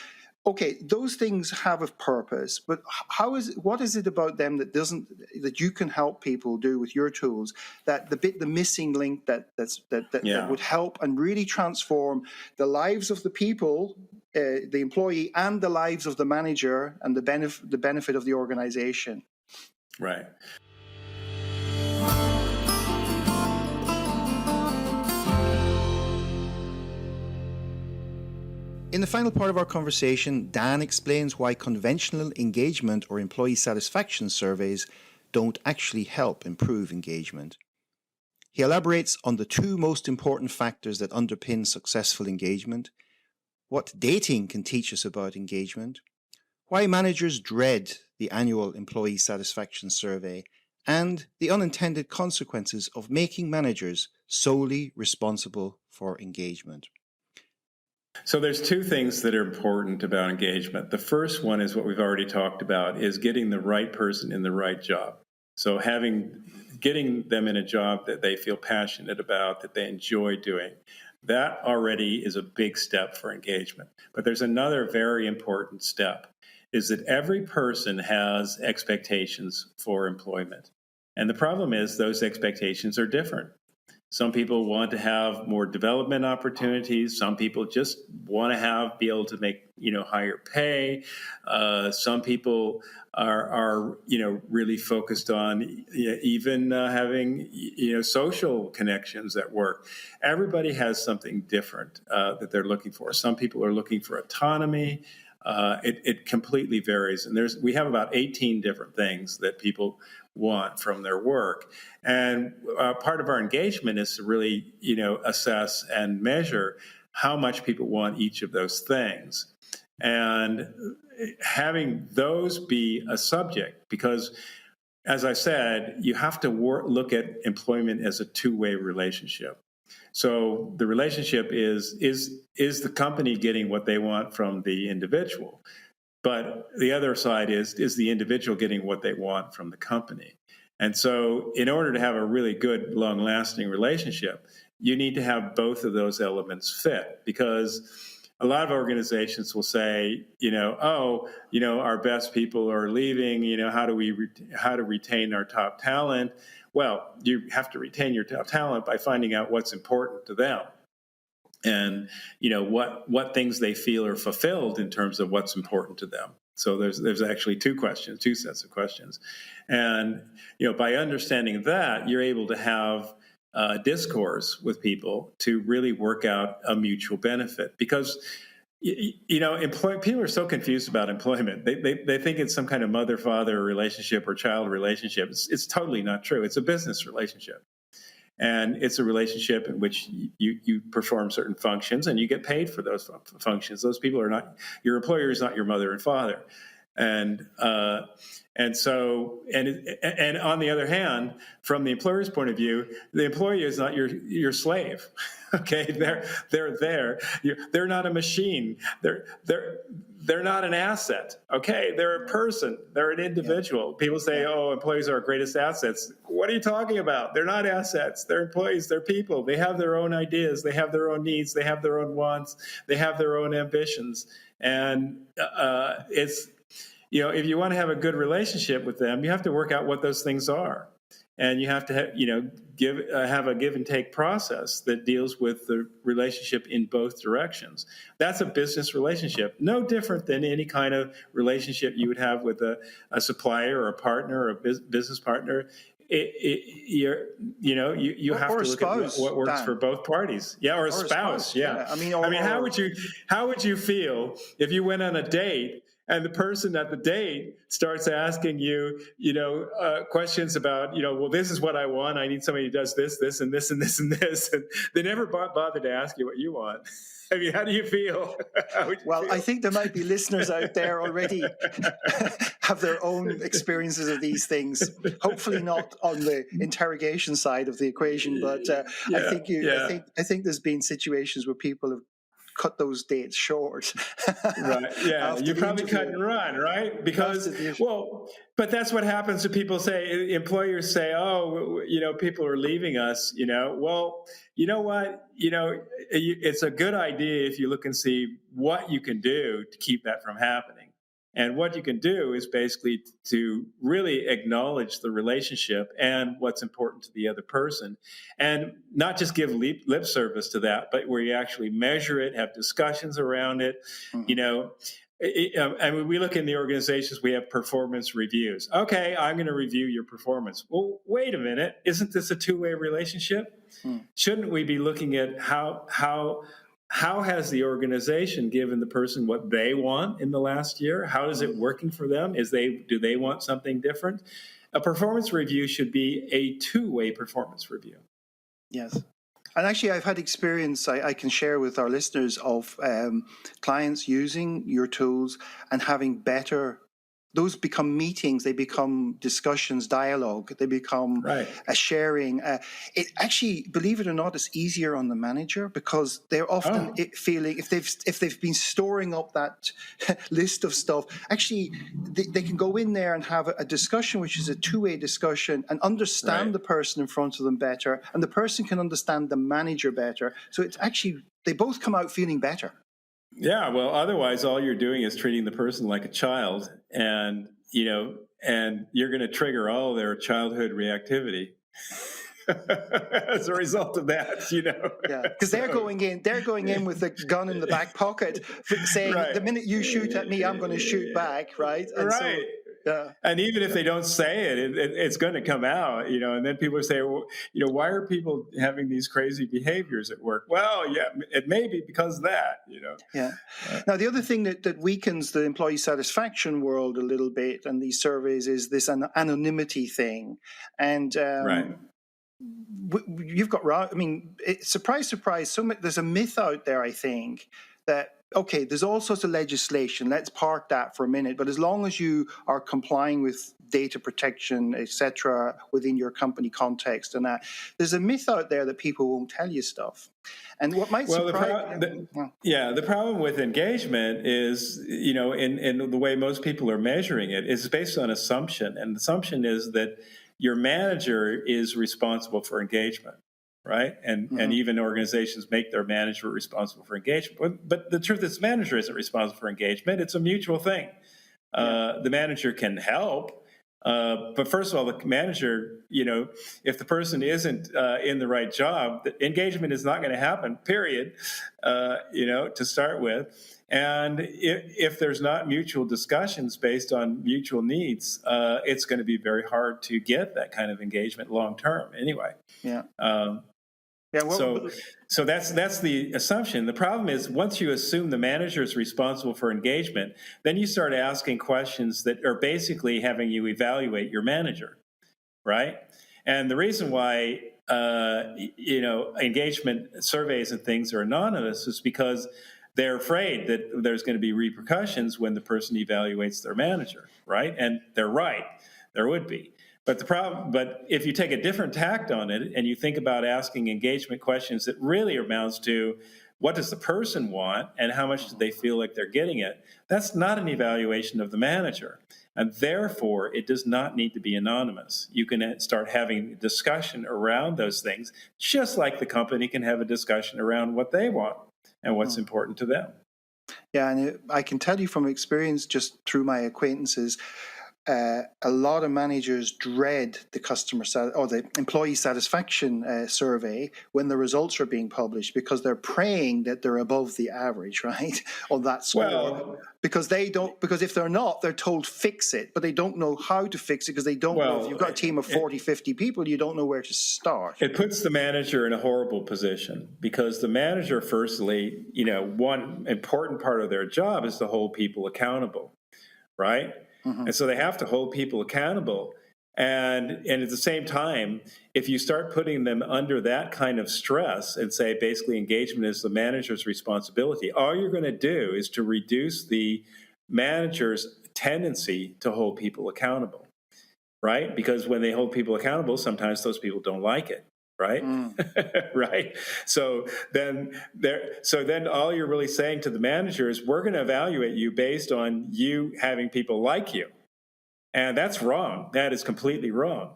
okay, those things have a purpose, but what is it about them that you can help people do with your tools, that the missing link that would help and really transform the lives of the people, the employee, and the lives of the manager, and the benefit of the organization? Right. In the final part of our conversation, Dan explains why conventional engagement or employee satisfaction surveys don't actually help improve engagement. He elaborates on the two most important factors that underpin successful engagement, what dating can teach us about engagement, why managers dread the annual employee satisfaction survey, and the unintended consequences of making managers solely responsible for engagement. So there's two things that are important about engagement. The first one is what we've already talked about, is getting the right person in the right job. So getting them in a job that they feel passionate about, that they enjoy doing. That already is a big step for engagement. But there's another very important step, is that every person has expectations for employment. And the problem is those expectations are different. Some people want to have more development opportunities. Some people just want to be able to make, higher pay. Some people are really focused on even having, social connections at work. Everybody has something different that they're looking for. Some people are looking for autonomy. It completely varies. And we have about 18 different things that people want from their work. And part of our engagement is to really, assess and measure how much people want each of those things. And having those be a subject, because as I said, you have to look at employment as a two-way relationship. So the relationship is the company getting what they want from the individual? But the other side is the individual getting what they want from the company. And so in order to have a really good, long-lasting relationship, you need to have both of those elements fit, because a lot of organizations will say, our best people are leaving, how to retain our top talent? Well, you have to retain your top talent by finding out what's important to them. And what things they feel are fulfilled in terms of what's important to them. So there's actually two sets of questions, and by understanding that, you're able to have discourse with people to really work out a mutual benefit. Because people are so confused about employment. They think it's some kind of mother-father relationship or child relationship. It's totally not true. It's a business relationship. And it's a relationship in which you perform certain functions and you get paid for those functions. Those people are not, your employer is not your mother and father. And on the other hand, from the employer's point of view, the employee is not your slave. Okay, they're there. They're not a machine. They're not an asset. Okay, they're a person. They're an individual. Yeah. People say, "Oh, employees are our greatest assets." What are you talking about? They're not assets. They're employees. They're people. They have their own ideas. They have their own needs. They have their own wants. They have their own ambitions. And it's if you want to have a good relationship with them, you have to work out what those things are. And you have to have a give and take process that deals with the relationship in both directions. That's a business relationship, no different than any kind of relationship you would have with a supplier or a partner or a business partner. You have to look at what works for both parties. Yeah, or a spouse. Yeah. How would you feel if you went on a date and the person at the date starts asking you, questions about, well, this is what I want. I need somebody who does this, this, and this, and this, and this. And they never bother to ask you what you want. I mean, how do you feel? I think there might be listeners out there already have their own experiences of these things. Hopefully not on the interrogation side of the equation, but I think there's been situations where people have cut those dates short. Right. Yeah. You probably cut and run, right? Because, but that's what happens when people say, employers say, oh, people are leaving us, well, you know what, it's a good idea if you look and see what you can do to keep that from happening. And what you can do is basically to really acknowledge the relationship and what's important to the other person, and not just give lip service to that, but where you actually measure it, have discussions around it. Mm-hmm. We look in the organizations, we have performance reviews. Okay, I'm going to review your performance. Well, wait a minute. Isn't this a two-way relationship? Shouldn't we be looking at how has the organization given the person what they want in the last year? How is it working for them? Do they want something different? A performance review should be a two-way performance review. Yes. And actually, I've had experience I can share with our listeners of clients using your tools and having better. Those become meetings, they become discussions, dialogue, they become Right. a sharing. It actually, believe it or not, is easier on the manager because they're often feeling if they've been storing up that list of stuff. Actually, they can go in there and have a discussion, which is a two-way discussion, and understand the person in front of them better, and the person can understand the manager better. So it's actually they both come out feeling better. Yeah, well, otherwise, all you're doing is treating the person like a child, and and you're going to trigger all their childhood reactivity as a result of that. Yeah, because they're going in with a gun in the back pocket, saying the minute you shoot at me, I'm going to shoot back, right? And right. Yeah. And even if they don't say it's going to come out, and then people say, well, why are people having these crazy behaviors at work? Well, yeah, it may be because of that, Yeah. Now, the other thing that weakens the employee satisfaction world a little bit and these surveys is this anonymity thing. And right. You've got, I mean, surprise, surprise, there's a myth out there, I think, that okay, there's all sorts of legislation. Let's park that for a minute. But as long as you are complying with data protection, etc., within your company context, and that there's a myth out there that people won't tell you stuff. And what might surprise the problem with engagement is, in the way most people are measuring it, is based on assumption, and the assumption is that your manager is responsible for engagement. Right. And even organizations make their manager responsible for engagement. But the truth is, the manager isn't responsible for engagement. It's a mutual thing. The manager can help. But first of all, the manager, if the person isn't in the right job, the engagement is not going to happen, period, to start with. And if there's not mutual discussions based on mutual needs, it's going to be very hard to get that kind of engagement long term anyway. Yeah. So that's the assumption. The problem is once you assume the manager is responsible for engagement, then you start asking questions that are basically having you evaluate your manager, right? And the reason why engagement surveys and things are anonymous is because they're afraid that there's going to be repercussions when the person evaluates their manager, right? And they're right, there would be. But if you take a different tact on it and you think about asking engagement questions that really amounts to what does the person want and how much do they feel like they're getting it, that's not an evaluation of the manager. And therefore, it does not need to be anonymous. You can start having a discussion around those things, just like the company can have a discussion around what they want and what's important to them. Yeah, and I can tell you from experience, just through my acquaintances, a lot of managers dread the the employee satisfaction survey when the results are being published because they're praying that they're above the average, right, on that score. Because if they're not, they're told fix it, but they don't know how to fix it because they don't know. If you've got a team of 40, 50 people, you don't know where to start. It puts the manager in a horrible position because the manager, firstly, one important part of their job is to hold people accountable, right? Mm-hmm. And so they have to hold people accountable. And at the same time, if you start putting them under that kind of stress and say basically engagement is the manager's responsibility, all you're going to do is to reduce the manager's tendency to hold people accountable, right? Because when they hold people accountable, sometimes those people don't like it. Right. Right. So then all you're really saying to the manager is we're going to evaluate you based on you having people like you. And that's wrong. That is completely wrong.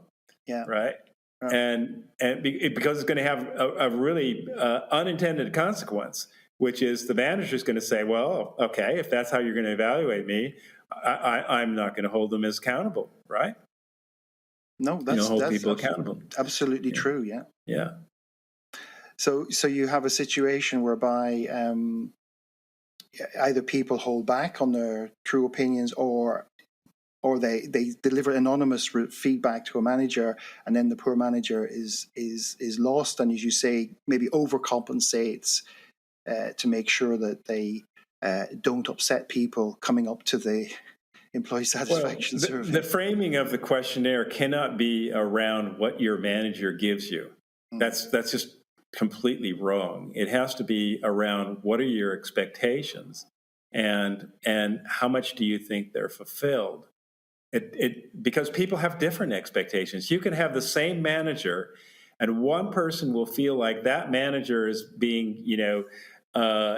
Yeah. Right. And because it's going to have a really unintended consequence, which is the manager is going to say, well, OK, if that's how you're going to evaluate me, I'm not going to hold them as accountable. Right. No, that's people accountable. Absolutely true. Yeah. Yeah. So you have a situation whereby either people hold back on their true opinions, or they deliver anonymous feedback to a manager, and then the poor manager is lost, and as you say, maybe overcompensates to make sure that they don't upset people coming up to the employee satisfaction survey. The framing of the questionnaire cannot be around what your manager gives you. That's just completely wrong. It has to be around what are your expectations and how much do you think they're fulfilled? Because people have different expectations. You can have the same manager, and one person will feel like that manager is being, way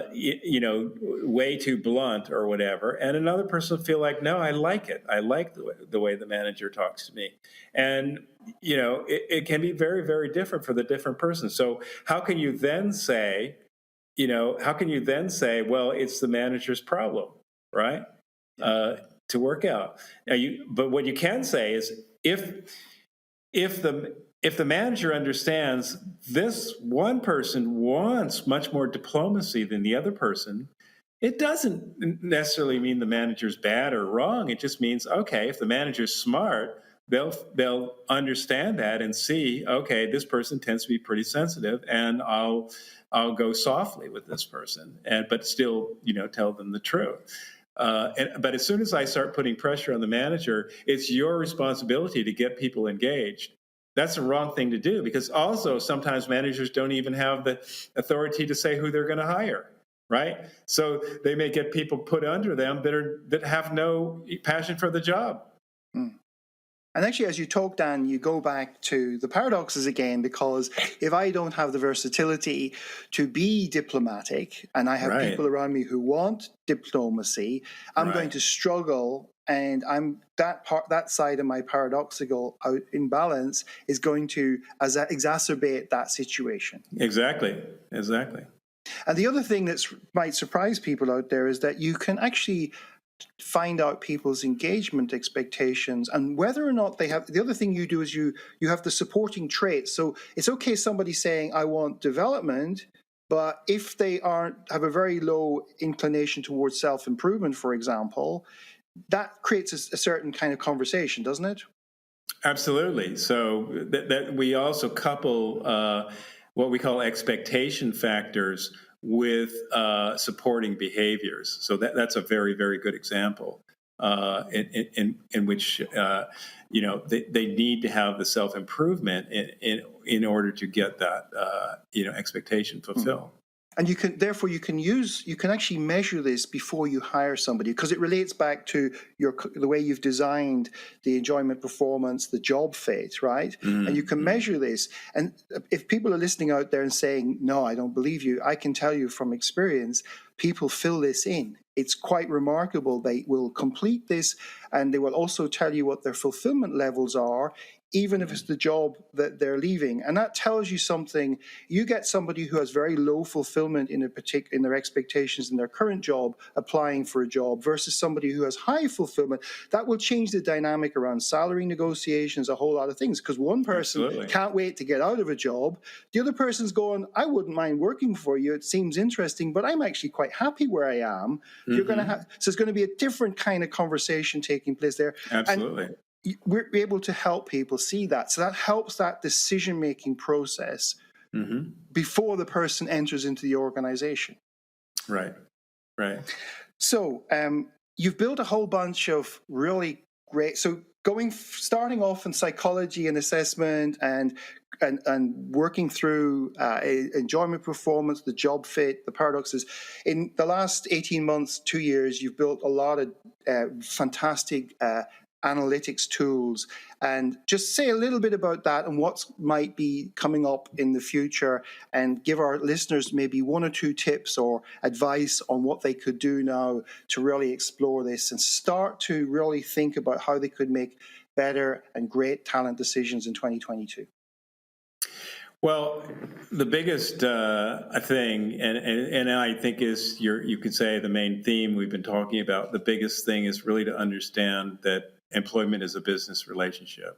too blunt or whatever, and another person will feel like, no, I like it. I like the way the manager talks to me, and it can be very, very different for the different person. So how can you then say, well, it's the manager's problem, right? To work out. But what you can say is if the manager understands this one person wants much more diplomacy than the other person, it doesn't necessarily mean the manager's bad or wrong. It just means, okay, if the manager's smart, they'll understand that and see, okay, this person tends to be pretty sensitive, and I'll go softly with this person, but still, tell them the truth. But as soon as I start putting pressure on the manager, it's your responsibility to get people engaged. That's the wrong thing to do, because also sometimes managers don't even have the authority to say who they're going to hire, right? So they may get people put under them that have no passion for the job. Mm. And actually, as you talk, Dan, you go back to the paradoxes again, because if I don't have the versatility to be diplomatic, and I have people around me who want diplomacy, I'm going to struggle, and that side of my paradoxical imbalance is going to exacerbate that situation. Exactly. And the other thing that might surprise people out there is that you can actually find out people's engagement expectations and whether or not they have. The other thing you do is you have the supporting traits. So it's okay somebody saying, I want development, but if they have a very low inclination towards self-improvement, for example, that creates a certain kind of conversation, doesn't it? Absolutely. So that we also couple what we call expectation factors with supporting behaviors. So that's a very, very good example in which they need to have the self-improvement in order to get that expectation fulfilled. And you can actually measure this before you hire somebody, because it relates back to the way you've designed the enjoyment performance, the job fit, right? Mm-hmm. And you can measure this. And if people are listening out there and saying, no, I don't believe you, I can tell you from experience, people fill this in. It's quite remarkable. They will complete this, and they will also tell you what their fulfillment levels are, even if it's the job that they're leaving. And that tells you something. You get somebody who has very low fulfillment in their expectations in their current job applying for a job versus somebody who has high fulfillment. That will change the dynamic around salary negotiations, a whole lot of things, because one person can't wait to get out of a job. The other person's going, I wouldn't mind working for you. It seems interesting, but I'm actually quite happy where I am. Mm-hmm. So it's going to be a different kind of conversation taking place there. Absolutely. And we're able to help people see that. So that helps that decision-making process before the person enters into the organization. Right. So you've built a whole bunch of really great, starting off in psychology and assessment and working through enjoyment performance, the job fit, the paradoxes. In the last 18 months, 2 years, you've built a lot of fantastic analytics tools, and just say a little bit about that and what might be coming up in the future, and give our listeners maybe one or two tips or advice on what they could do now to really explore this and start to really think about how they could make better and great talent decisions in 2022. Well, the biggest thing, and I think is you could say the main theme we've been talking about, the biggest thing is really to understand that employment is a business relationship,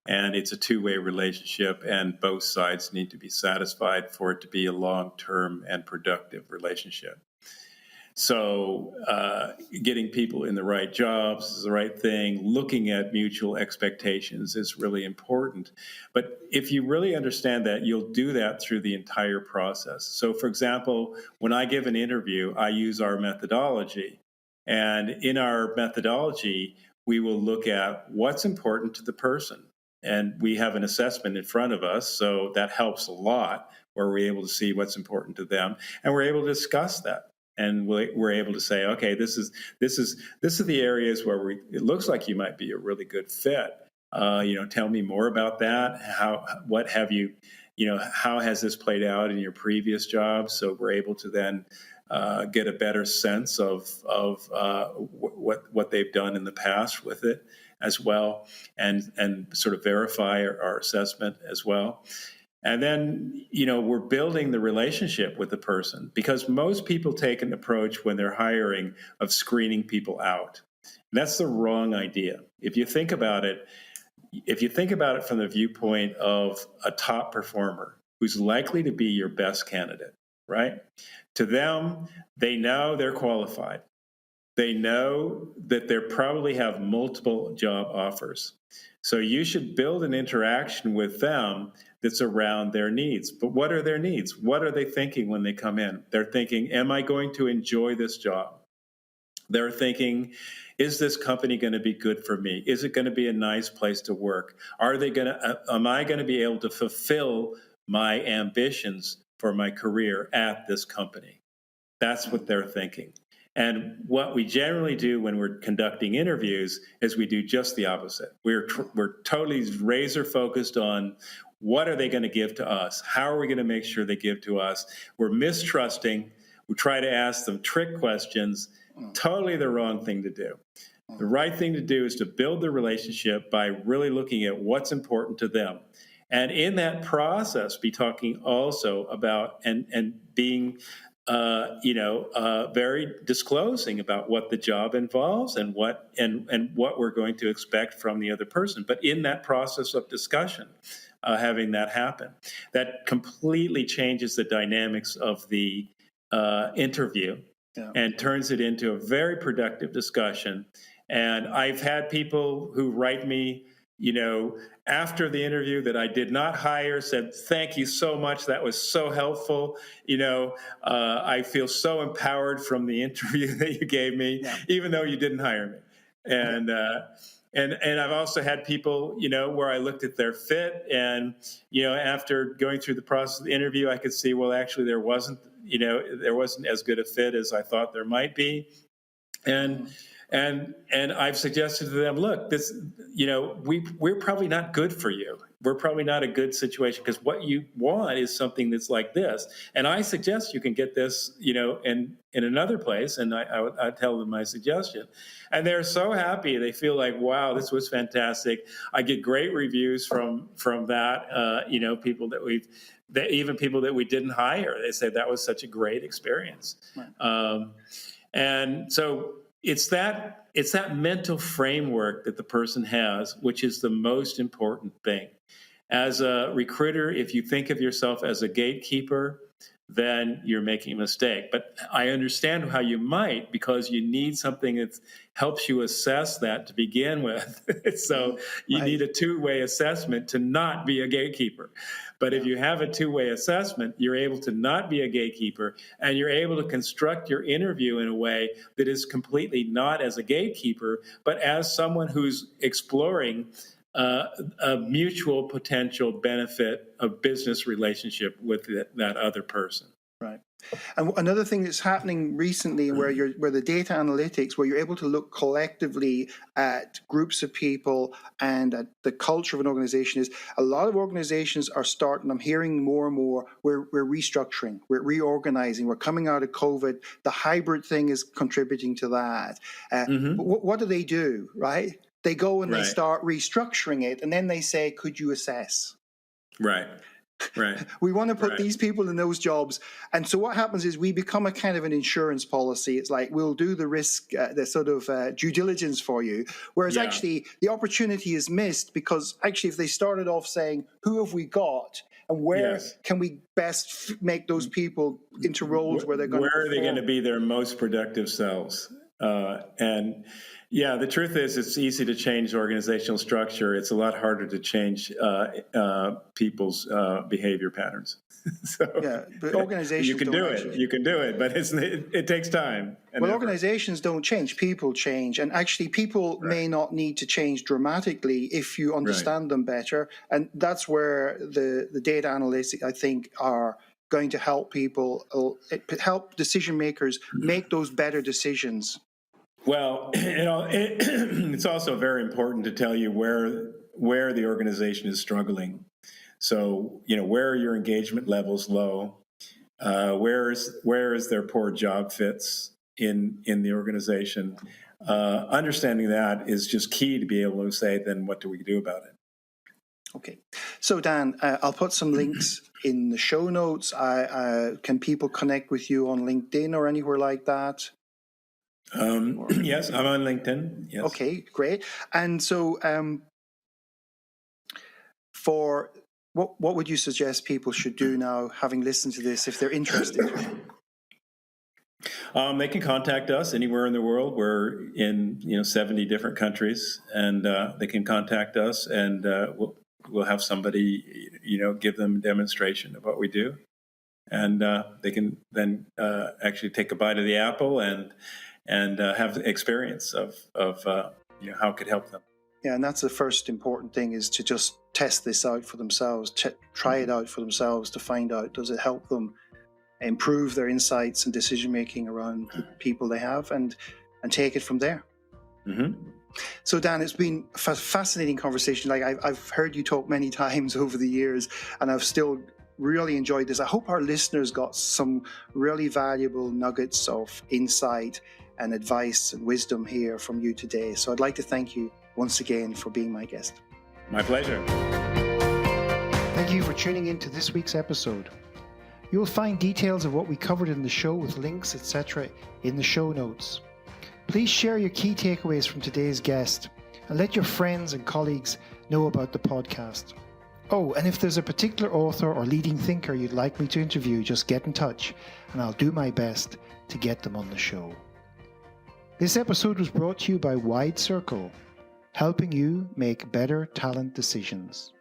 and it's a two-way relationship, and both sides need to be satisfied for it to be a long-term and productive relationship. So getting people in the right jobs is the right thing. Looking at mutual expectations is really important. But if you really understand that, you'll do that through the entire process. So, for example, when I give an interview, I use our methodology. And in our methodology, we will look at what's important to the person. and we have an assessment in front of us, so that helps a lot, where we're able to see what's important to them, and we're able to discuss that. And we're able to say, okay, this is the areas where it looks like you might be a really good fit. Tell me more about that. What have you, how has this played out in your previous jobs? So we're able to then get a better sense of what they've done in the past with it as well, and sort of verify our assessment as well. And then, we're building the relationship with the person, because most people take an approach when they're hiring of screening people out. And that's the wrong idea. If you think about it from the viewpoint of a top performer who's likely to be your best candidate, right? To them, they know they're qualified. They know that they probably have multiple job offers. So you should build an interaction with them that's around their needs. But what are their needs? What are they thinking when they come in? They're thinking, am I going to enjoy this job? They're thinking, is this company going to be good for me? Is it going to be a nice place to work? Am I going to be able to fulfill my ambitions for my career at this company? That's what they're thinking. And what we generally do when we're conducting interviews is we do just the opposite. We're totally razor focused on what are they going to give to us? How are we going to make sure they give to us? We're mistrusting. We try to ask them trick questions. Totally the wrong thing to do. The right thing to do is to build the relationship by really looking at what's important to them. And in that process, be talking also about and being very disclosing about what the job involves and what we're going to expect from the other person. But in that process of discussion, having that happen, that completely changes the dynamics of the interview, and turns it into a very productive discussion. And I've had people who write me, after the interview that I did not hire, said, thank you so much. That was so helpful. I feel so empowered from the interview that you gave me, even though you didn't hire me. And I've also had people, where I looked at their fit, and, after going through the process of the interview, I could see, well, actually there wasn't as good a fit as I thought there might be. And I've suggested to them, look, this, we're probably not good for you. We're probably not a good situation, because what you want is something that's like this. And I suggest you can get this, in another place. And I tell them my suggestion. And they're so happy. They feel like, wow, this was fantastic. I get great reviews from that, people even people that we didn't hire. They say that was such a great experience. Right. And so it's that mental framework that the person has, which is the most important thing. As a recruiter, if you think of yourself as a gatekeeper, then you're making a mistake. But I understand how you might, because you need something that helps you assess that to begin with. So you need a two-way assessment to not be a gatekeeper. But if you have a two-way assessment, you're able to not be a gatekeeper, and you're able to construct your interview in a way that is completely not as a gatekeeper, but as someone who's exploring a mutual potential benefit of business relationship with that other person. Right. And another thing that's happening recently, where the data analytics, where you're able to look collectively at groups of people and at the culture of an organization, is a lot of organizations are starting. I'm hearing more and more. We're restructuring, we're reorganizing, we're coming out of COVID. The hybrid thing is contributing to that. But what do they do? Right. They go and they start restructuring it, and then they say, could you assess? Right. We want to put these people in those jobs. And so what happens is we become a kind of an insurance policy. It's like, we'll do the risk, the sort of due diligence for you. Whereas actually the opportunity is missed, because actually if they started off saying, who have we got? And where can we best make those people into roles where they're going to perform? Where are they going to be their most productive selves? And Yeah, the truth is it's easy to change organizational structure. It's a lot harder to change people's behavior patterns. So Yeah, but organizations you can don't do actually. it. You can do it, but it takes time. And Well, effort. organizations don't change, people change. And actually, people may not need to change dramatically if you understand them better. And that's where the data analytics, I think, are going to help people, help decision makers make those better decisions. Well, it's also very important to tell you where the organization is struggling. So, where are your engagement levels low? Where is their poor job fits in the organization? Understanding that is just key to be able to say, then what do we do about it? Okay. So, Dan, I'll put some links in the show notes. Can people connect with you on LinkedIn or anywhere like that? Yes, I'm on LinkedIn. Yes. Okay, great. And so, for what would you suggest people should do now, having listened to this, if they're interested? They can contact us anywhere in the world. We're in 70 different countries, and they can contact us, and we'll have somebody give them a demonstration of what we do, and they can then actually take a bite of the apple and have experience of how it could help them. Yeah, and that's the first important thing, is to just test this out for themselves, try it out for themselves to find out, does it help them improve their insights and decision making around the people they have, and take it from there. Mm-hmm. So, Dan, it's been a fascinating conversation. Like I've heard you talk many times over the years, and I've still really enjoyed this. I hope our listeners got some really valuable nuggets of insight and advice and wisdom here from you today. So I'd like to thank you once again for being my guest. My pleasure. Thank you for tuning in to this week's episode. You'll find details of what we covered in the show with links, etc. in the show notes. Please share your key takeaways from today's guest and let your friends and colleagues know about the podcast. Oh, and if there's a particular author or leading thinker you'd like me to interview, just get in touch and I'll do my best to get them on the show. This episode was brought to you by Wide Circle, helping you make better talent decisions.